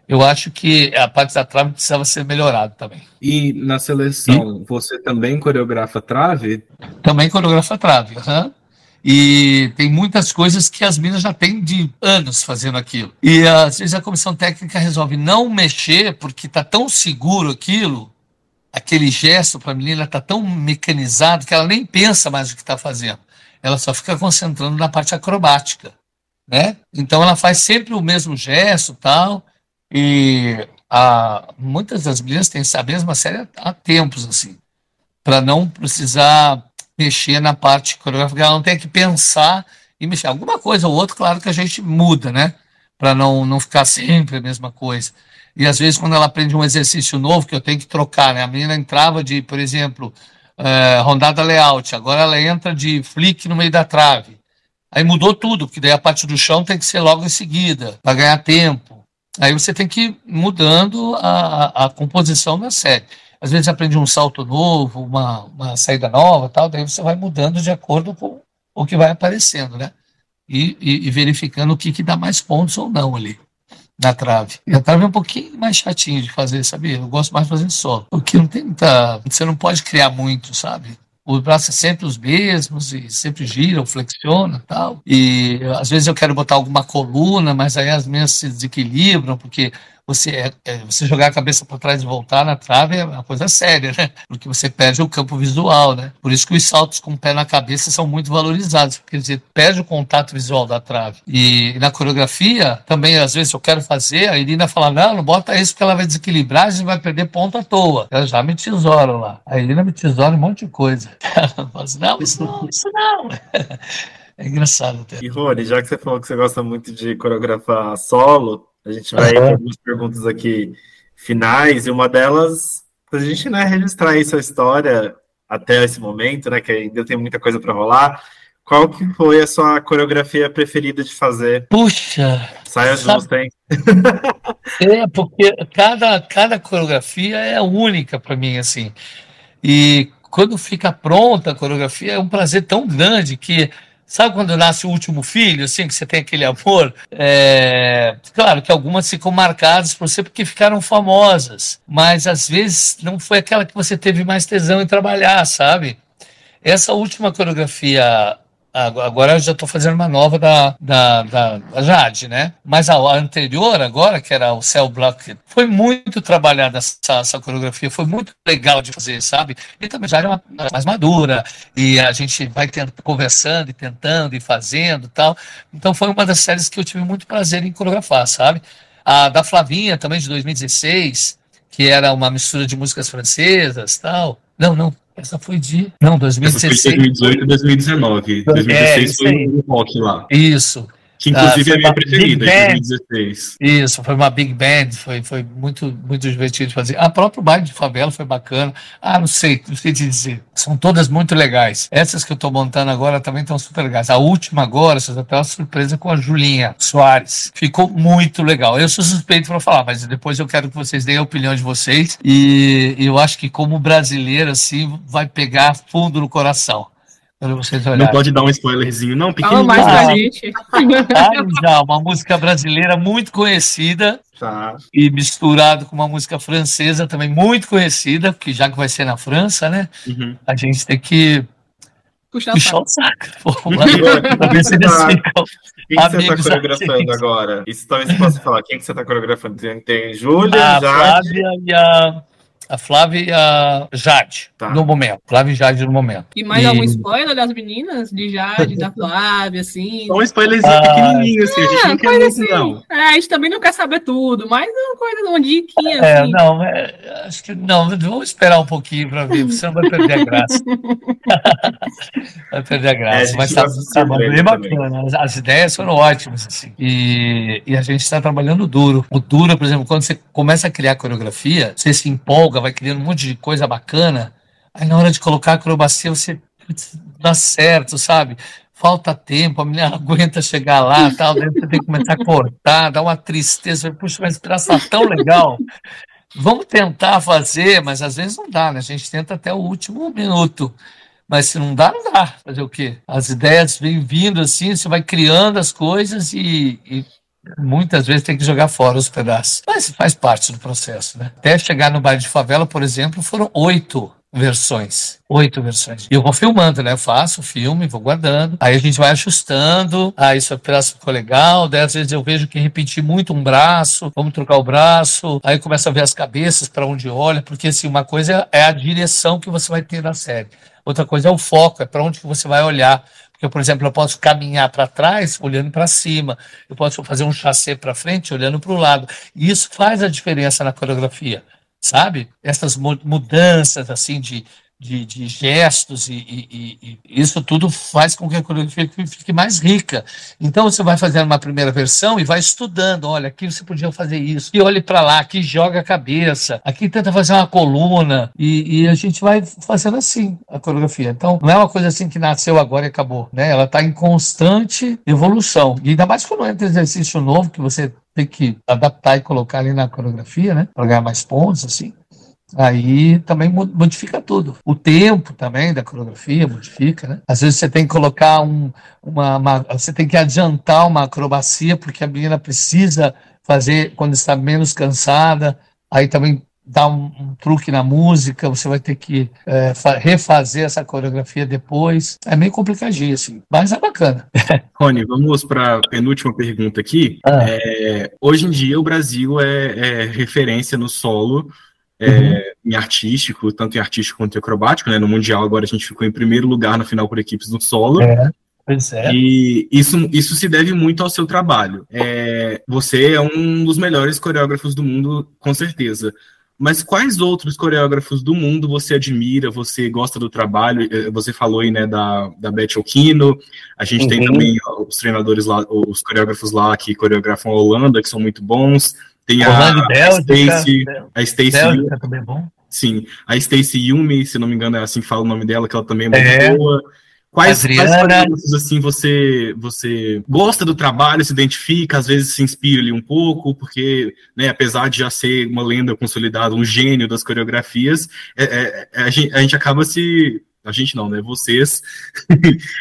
Eu acho que a parte da trave precisava ser melhorada também. E na seleção, você também coreografa trave? Também coreografa trave, E tem muitas coisas que as meninas já têm de anos fazendo aquilo. E às vezes a comissão técnica resolve não mexer porque está tão seguro aquele gesto para a menina está tão mecanizado que ela nem pensa mais o que está fazendo. Ela só fica concentrando na parte acrobática, né? Então ela faz sempre o mesmo gesto, tal. E muitas das meninas têm essa mesma série há tempos, assim, para não precisar mexer na parte coreográfica, ela não tem que pensar e mexer. Alguma coisa ou outra, claro que a gente muda, né? Para não ficar sempre a mesma coisa. E às vezes, quando ela aprende um exercício novo, que eu tenho que trocar, né? A menina entrava de, por exemplo, rondada layout, agora ela entra de flick no meio da trave. Aí mudou tudo, porque daí a parte do chão tem que ser logo em seguida, para ganhar tempo. Aí você tem que ir mudando a composição da série. Às vezes aprende um salto novo, uma saída nova, tal, daí você vai mudando de acordo com o que vai aparecendo, né? E verificando o que dá mais pontos ou não ali na trave. E a trave é um pouquinho mais chatinho de fazer, sabia? Eu gosto mais de fazer solo. Porque não tem muita... Você não pode criar muito, sabe? Os braços são sempre os mesmos e sempre giram, flexionam e tal. E às vezes eu quero botar alguma coluna, mas aí as minhas se desequilibram, porque você jogar a cabeça para trás e voltar na trave é uma coisa séria, né? Porque você perde o campo visual, né? Por isso que os saltos com o pé na cabeça são muito valorizados, porque você perde o contato visual da trave. E na coreografia, também às vezes eu quero fazer, a Irina fala, não bota isso porque ela vai desequilibrar, a gente vai perder ponto à toa. Ela já me tesoura lá. A Irina me tesoura um monte de coisa. Ela fala assim, não, isso não. É engraçado até. E Rony, já que você falou que você gosta muito de coreografar solo, a gente vai ter algumas perguntas aqui finais, e uma delas, a gente, né, registrar aí sua história até esse momento, né, que ainda tem muita coisa para rolar. Qual que foi a sua coreografia preferida de fazer? Puxa! Saia justa, hein? Porque cada coreografia é única para mim, assim. E quando fica pronta a coreografia, é um prazer tão grande que... Sabe quando nasce o último filho, assim, que você tem aquele amor? Claro que algumas ficam marcadas por você porque ficaram famosas, mas às vezes não foi aquela que você teve mais tesão em trabalhar, sabe? Essa última coreografia, agora eu já estou fazendo uma nova da Jade, né? Mas a anterior, agora, que era o Cell Block, foi muito trabalhada essa coreografia, foi muito legal de fazer, sabe? E também já era mais madura, e a gente vai conversando e tentando e fazendo e tal. Então foi uma das séries que eu tive muito prazer em coreografar, sabe? A da Flavinha, também de 2016, que era uma mistura de músicas francesas e tal. Não. Essa foi de... Não, 2016. Essa foi de 2018 e 2019. 2016 foi o rock lá. Isso. Que inclusive é a minha preferida, de 2016. Isso, foi uma big band, foi muito, muito divertido de fazer. A própria baile de favela foi bacana. Não sei te dizer. São todas muito legais. Essas que eu estou montando agora também estão super legais. A última agora, vocês até uma surpresa com a Julinha Soares. Ficou muito legal. Eu sou suspeito para falar, mas depois eu quero que vocês deem a opinião de vocês. E eu acho que como brasileiro, assim, vai pegar fundo no coração. Não pode dar um spoilerzinho, não? Fala mais pra gente. Já, uma música brasileira muito conhecida, Tá. E misturado com uma música francesa também muito conhecida, porque já que vai ser na França, né? Uhum. A gente tem que Puxar o saco. Pra ver se Quem eles ficam que você está amigos. coreografando agora? Isso talvez você possa falar. Quem que você está coreografando? Tem Júlia, A Jade... Flávia e a Jade, Tá. no momento. Flávia e Jade no momento. E mais algum spoiler das meninas? De Jade, da Flávia, assim? Só um spoilerzinho pequenininho, assim. A gente não quer coisa muito, assim. não. A gente também não quer saber tudo, mas é uma coisa, uma diquinha, assim. Acho que não. Vamos esperar um pouquinho para ver, senão vai perder a graça. Vai perder a graça. Mas tá bem bacana. As ideias foram ótimas, assim. E a gente está trabalhando duro. O duro, por exemplo, quando você começa a criar coreografia, você se empolga, vai criando um monte de coisa bacana, aí na hora de colocar a acrobacia você dá certo, sabe? Falta tempo, a menina não aguenta chegar lá, tal, daí você tem que começar a cortar, dá uma tristeza, puxa, mas está tão legal. Vamos tentar fazer, mas às vezes não dá, né? A gente tenta até o último minuto. Mas se não dá, não dá. Fazer o quê? As ideias vêm vindo assim, você vai criando as coisas e muitas vezes tem que jogar fora os pedaços. Mas faz parte do processo, né? Até chegar no baile de favela, por exemplo, foram 8 versões. 8 versões. E eu vou filmando, né? Eu faço o filme, vou guardando. Aí a gente vai ajustando. Isso, o pedaço ficou legal. Daí às vezes eu vejo que repeti muito um braço. Vamos trocar o braço. Aí começa a ver as cabeças, para onde olha. Porque assim, uma coisa é a direção que você vai ter na série. Outra coisa é o foco, é para onde que você vai olhar. Porque, por exemplo, eu posso caminhar para trás olhando para cima, eu posso fazer um chassé para frente olhando para o lado. E isso faz a diferença na coreografia, sabe? Essas mudanças assim de gestos e isso tudo faz com que a coreografia fique mais rica. Então você vai fazendo uma primeira versão e vai estudando, olha, aqui você podia fazer isso, e olhe para lá, aqui joga a cabeça, aqui tenta fazer uma coluna, e a gente vai fazendo assim a coreografia. Então não é uma coisa assim que nasceu agora e acabou, né? Ela está em constante evolução, e ainda mais quando entra exercício novo, que você tem que adaptar e colocar ali na coreografia, né? Para ganhar mais pontos, assim. Aí também modifica tudo. O tempo também da coreografia modifica, né? Às vezes você tem que colocar você tem que adiantar uma acrobacia porque a menina precisa fazer quando está menos cansada. Aí também dá um truque na música, você vai ter que refazer essa coreografia depois. É meio complicadinho, assim, mas é bacana. Rony, vamos para a penúltima pergunta aqui. Hoje em dia o Brasil é referência no solo, em artístico, tanto em artístico quanto em acrobático, né? No Mundial agora a gente ficou em primeiro lugar na final por equipes no solo. Pois é. E isso se deve muito ao seu trabalho. Você é um dos melhores coreógrafos do mundo, com certeza. Mas quais outros coreógrafos do mundo você admira, você gosta do trabalho? Você falou aí, né, da Beth Okino, a gente tem também os treinadores lá, os coreógrafos lá que coreografam a Holanda, que são muito bons. Tem a Stacey também é bom. Sim, a Stacey Yumi, se não me engano é assim que fala o nome dela, que ela também é muito boa. Quais coreógrafos assim você gosta do trabalho, se identifica, às vezes se inspira ali um pouco, porque, né, apesar de já ser uma lenda consolidada, um gênio das coreografias, a gente acaba a gente não, né? Vocês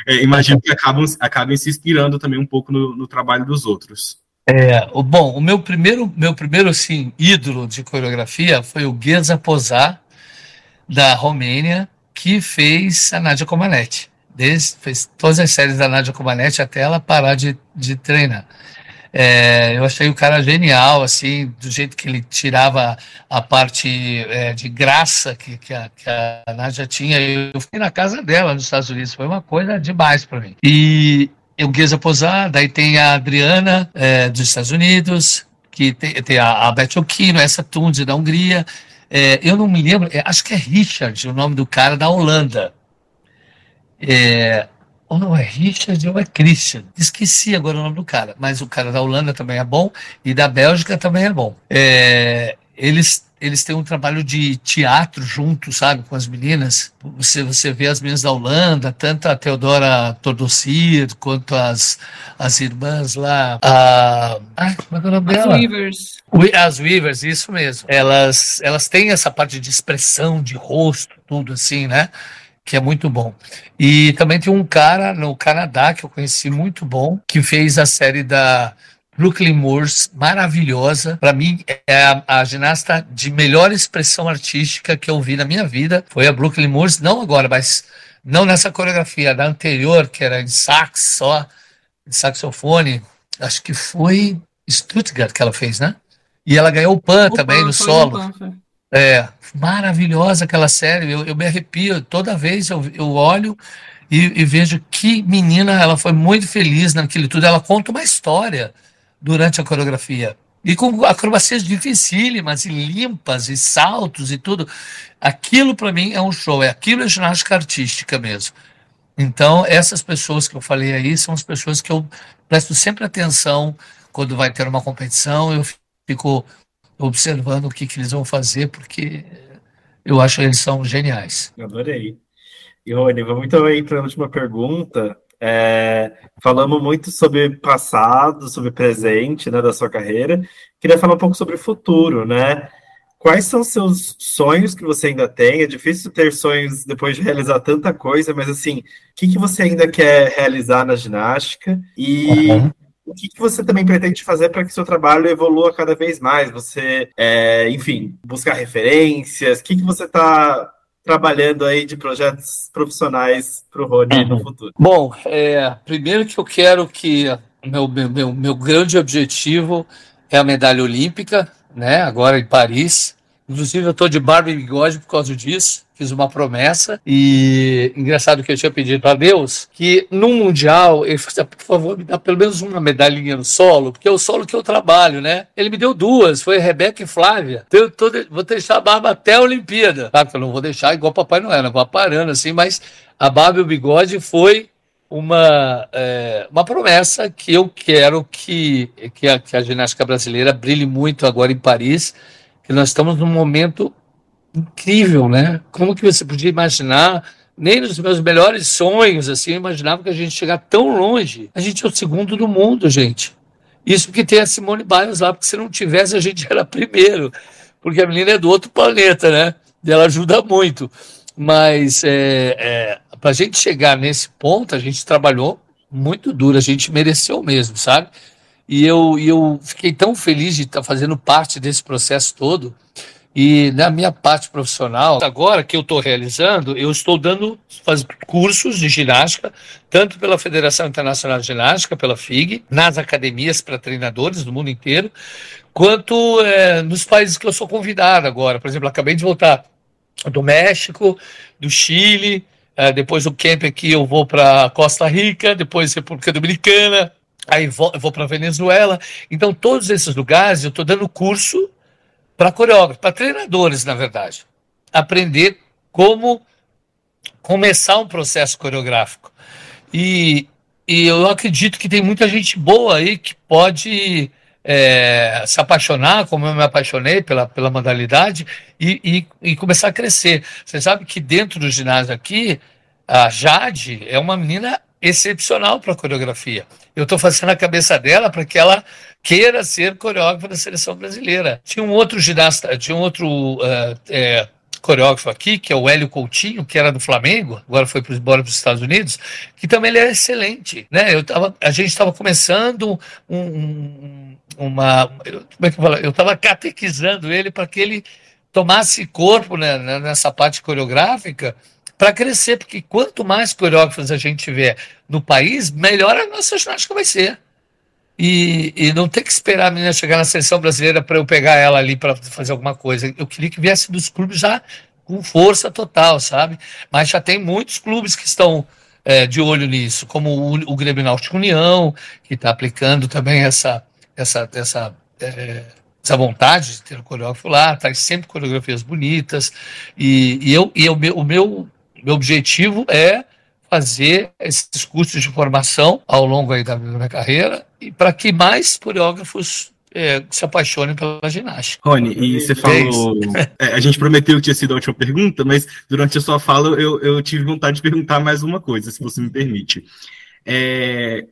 imagino que acabem se inspirando também um pouco no trabalho dos outros. Bom, o meu primeiro assim, ídolo de coreografia foi o Geza Pozar, da Romênia, que fez a Nadia Comaneci. Fez todas as séries da Nadia Comaneci até ela parar de treinar. Eu achei o cara genial, assim, do jeito que ele tirava a parte de graça que a Nadia tinha. Eu fui na casa dela nos Estados Unidos, foi uma coisa demais para mim. E o Geza Pozar, daí tem a Adriana, dos Estados Unidos, que tem a Beth Okino, essa Tunde da Hungria. Eu não me lembro, acho que é Richard, o nome do cara da Holanda. Ou não é Richard ou é Christian. Esqueci agora o nome do cara, mas o cara da Holanda também é bom e da Bélgica também é bom. Eles têm um trabalho de teatro junto, sabe, com as meninas. Você vê as meninas da Holanda, tanto a Theodora Tordocir quanto as irmãs lá. Como é o nome dela? As Weavers. As Weavers, isso mesmo. Elas têm essa parte de expressão, de rosto, tudo assim, né? Que é muito bom. E também tem um cara no Canadá que eu conheci muito bom, que fez a série da Brooklyn Moors, maravilhosa. Para mim, é a ginasta de melhor expressão artística que eu vi na minha vida. Foi a Brooklyn Moors, não agora, mas não nessa coreografia, da anterior, que era em sax só, de saxofone. Acho que foi Stuttgart que ela fez, né? E ela ganhou o PAN também no solo. Maravilhosa aquela série, eu me arrepio toda vez, eu olho e vejo que menina, ela foi muito feliz naquilo tudo, ela conta uma história durante a coreografia, e com acrobacias dificílimas e limpas, e saltos e tudo. Aquilo para mim é um show, aquilo é ginástica artística mesmo. Então essas pessoas que eu falei aí são as pessoas que eu presto sempre atenção quando vai ter uma competição, eu fico observando o que eles vão fazer, porque eu acho que eles são geniais. Adorei. E, Rony, vamos então aí para a última pergunta. Falamos muito sobre passado, sobre presente, né, da sua carreira. Queria falar um pouco sobre o futuro, né? Quais são os seus sonhos que você ainda tem? É difícil ter sonhos depois de realizar tanta coisa, mas assim, o que você ainda quer realizar na ginástica? E o que você também pretende fazer para que seu trabalho evolua cada vez mais? Você, enfim, buscar referências? O que você está trabalhando aí de projetos profissionais para o Rony no futuro? Bom, primeiro que eu quero que meu grande objetivo é a medalha olímpica, né? Agora em Paris. Inclusive eu estou de barba e bigode por causa disso. Fiz uma promessa, e engraçado que eu tinha pedido a Deus que no Mundial ele falou: por favor, me dá pelo menos uma medalhinha no solo, porque é o solo que eu trabalho, né? Ele me deu duas, foi Rebeca e Flávia. Então vou deixar a barba até a Olimpíada. Claro que eu não vou deixar igual Papai Noel, não vou aparando assim, mas a barba e o bigode foi uma promessa que eu quero que a ginástica brasileira brilhe muito agora em Paris, que nós estamos num momento incrível, né? Como que você podia imaginar? Nem nos meus melhores sonhos, assim, eu imaginava que a gente chegar tão longe. A gente é o segundo do mundo, gente. Isso porque tem a Simone Biles lá, porque se não tivesse a gente era primeiro, porque a menina é do outro planeta, né? E ela ajuda muito. Mas para a gente chegar nesse ponto, a gente trabalhou muito duro, a gente mereceu mesmo, sabe? E eu fiquei tão feliz de estar fazendo parte desse processo todo. E na minha parte profissional, agora que eu estou realizando, eu estou dando cursos de ginástica, tanto pela Federação Internacional de Ginástica, pela FIG, nas academias para treinadores do mundo inteiro, quanto nos países que eu sou convidado agora. Por exemplo, acabei de voltar do México, do Chile, depois do camp aqui eu vou para Costa Rica, depois República Dominicana, aí eu vou para Venezuela. Então, todos esses lugares eu estou dando curso para coreógrafos, para treinadores, na verdade. Aprender como começar um processo coreográfico. E eu acredito que tem muita gente boa aí que pode se apaixonar, como eu me apaixonei pela modalidade, e começar a crescer. Você sabe que dentro do ginásio aqui, a Jade é uma menina excepcional para coreografia. Eu estou fazendo a cabeça dela para que ela queira ser coreógrafa da seleção brasileira. Tinha um outro ginasta, coreógrafo aqui, que é o Hélio Coutinho, que era do Flamengo, agora foi embora para os Estados Unidos, que também ele é excelente, né? A gente estava começando como é que eu falo? Eu estava catequizando ele para que ele tomasse corpo, né, nessa parte coreográfica, para crescer, porque quanto mais coreógrafos a gente tiver no país, melhor a nossa ginástica vai ser. E não ter que esperar a menina chegar na seleção brasileira para eu pegar ela ali para fazer alguma coisa. Eu queria que viesse dos clubes já com força total, sabe? Mas já tem muitos clubes que estão de olho nisso, como o Grêmio Náutico União, que está aplicando também essa vontade de ter um coreógrafo lá, traz sempre coreografias bonitas. O meu objetivo é fazer esses cursos de formação ao longo aí da minha carreira e para que mais coreógrafos se apaixonem pela ginástica. Rony, e você falou... a gente prometeu que tinha sido a última pergunta, mas durante a sua fala eu tive vontade de perguntar mais uma coisa, se você me permite.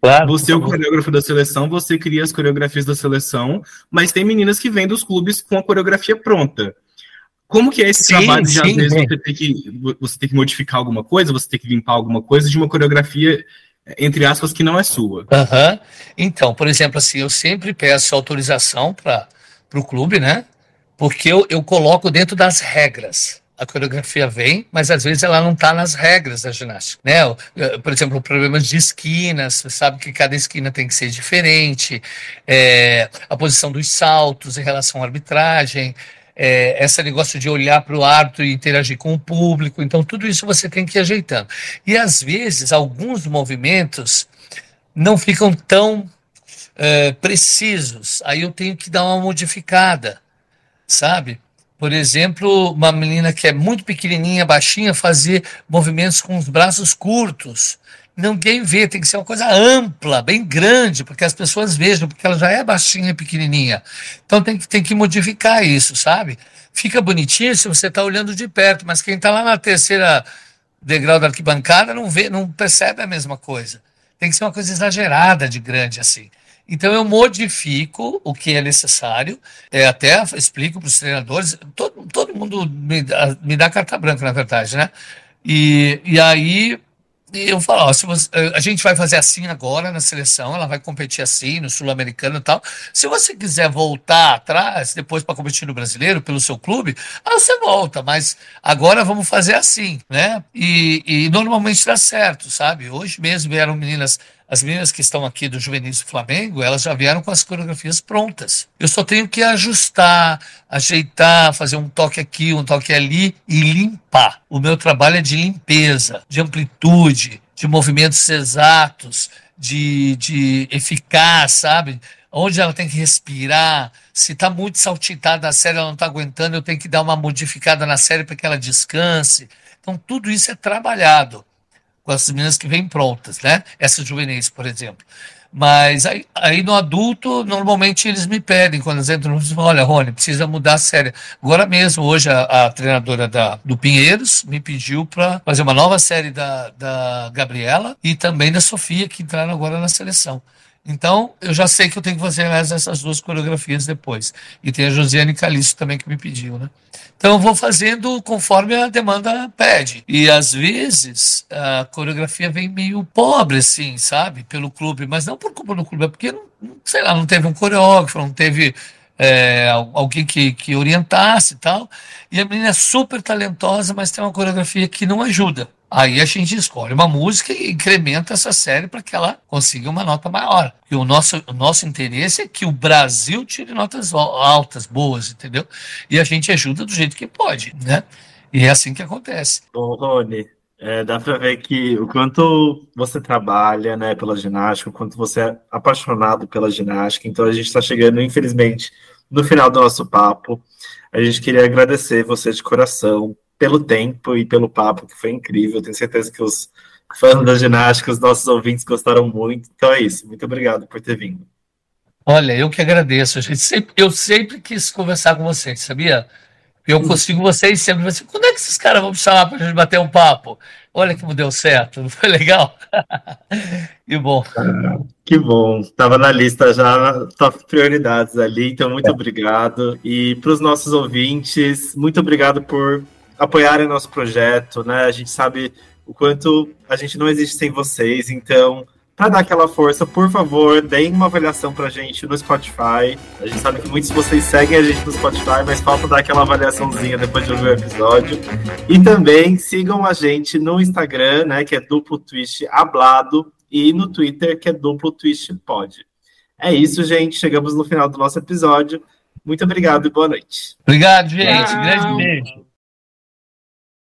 Claro, você é o coreógrafo da seleção, você cria as coreografias da seleção, mas tem meninas que vêm dos clubes com a coreografia pronta. Como que é esse trabalho de, às vezes, você tem que modificar alguma coisa, você tem que limpar alguma coisa de uma coreografia, entre aspas, que não é sua? Então, por exemplo, assim, eu sempre peço autorização para o clube, né? Porque eu coloco dentro das regras. A coreografia vem, mas às vezes ela não está nas regras da ginástica, né? Por exemplo, problemas de esquinas, você sabe que cada esquina tem que ser diferente, a posição dos saltos em relação à arbitragem, esse negócio de olhar para o árbitro e interagir com o público. Então, tudo isso você tem que ir ajeitando. E, às vezes, alguns movimentos não ficam tão precisos. Aí eu tenho que dar uma modificada, sabe? Por exemplo, uma menina que é muito pequenininha, baixinha, fazer movimentos com os braços curtos. Ninguém vê, tem que ser uma coisa ampla, bem grande, porque as pessoas vejam, porque ela já é baixinha e pequenininha. Então tem que modificar isso, sabe? Fica bonitinho se você está olhando de perto, mas quem está lá na terceira degrau da arquibancada não vê, não percebe a mesma coisa. Tem que ser uma coisa exagerada de grande assim. Então eu modifico o que é necessário, até explico para os treinadores, todo mundo me dá carta branca, na verdade, né? E aí eu falo, a gente vai fazer assim agora na seleção, ela vai competir assim no Sul-Americano e tal. Se você quiser voltar atrás, depois para competir no Brasileiro, pelo seu clube, você volta, mas agora vamos fazer assim, né? E normalmente dá certo, sabe? Hoje mesmo vieram as meninas que estão aqui do Juvenis do Flamengo, elas já vieram com as coreografias prontas. Eu só tenho que ajustar, ajeitar, fazer um toque aqui, um toque ali e limpar. O meu trabalho é de limpeza, de amplitude, de movimentos exatos, de eficaz, sabe? Onde ela tem que respirar. Se está muito saltitada a série, ela não está aguentando, eu tenho que dar uma modificada na série para que ela descanse. Então, tudo isso é trabalhado com as meninas que vêm prontas, né? Essas juvenis, por exemplo. Mas aí no adulto, normalmente eles me pedem, quando eles entram, olha, Rony, precisa mudar a série. Agora mesmo, hoje, a treinadora do Pinheiros me pediu para fazer uma nova série da Gabriela e também da Sofia, que entraram agora na seleção. Então, eu já sei que eu tenho que fazer essas 2 coreografias depois. E tem a Josiane Calixto também que me pediu, né? Então, eu vou fazendo conforme a demanda pede. E, às vezes, a coreografia vem meio pobre, assim, sabe? Pelo clube. Mas não por culpa do clube, é porque, sei lá, não teve um coreógrafo, não teve alguém que orientasse e tal. E a menina é super talentosa, mas tem uma coreografia que não ajuda. Aí a gente escolhe uma música e incrementa essa série para que ela consiga uma nota maior. E o nosso interesse é que o Brasil tire notas altas, boas, entendeu? E a gente ajuda do jeito que pode, né? E é assim que acontece. Bom, Rony, dá para ver que o quanto você trabalha, né, pela ginástica, o quanto você é apaixonado pela ginástica. Então a gente está chegando, infelizmente, no final do nosso papo. A gente queria agradecer você de coração pelo tempo e pelo papo, que foi incrível. Tenho certeza que os fãs da ginástica, os nossos ouvintes gostaram muito. Então é isso. Muito obrigado por ter vindo. Olha, eu que agradeço. Eu sempre quis conversar com vocês, sabia? Eu consigo vocês sempre. Quando é que esses caras vão me chamar para a gente bater um papo? Olha como deu certo, não foi legal? Que bom. Que bom. Estava na lista já, top prioridades ali. Então, muito obrigado. E para os nossos ouvintes, muito obrigado por apoiarem nosso projeto, né? A gente sabe o quanto a gente não existe sem vocês, então, para dar aquela força, por favor, deem uma avaliação pra gente no Spotify. A gente sabe que muitos de vocês seguem a gente no Spotify, mas falta dar aquela avaliaçãozinha depois de ouvir o episódio. E também sigam a gente no Instagram, né, que é Duplo Twist Hablado, e no Twitter, que é Duplo Twist Pod. É isso, gente. Chegamos no final do nosso episódio. Muito obrigado e boa noite. Obrigado, gente. Grande beijo.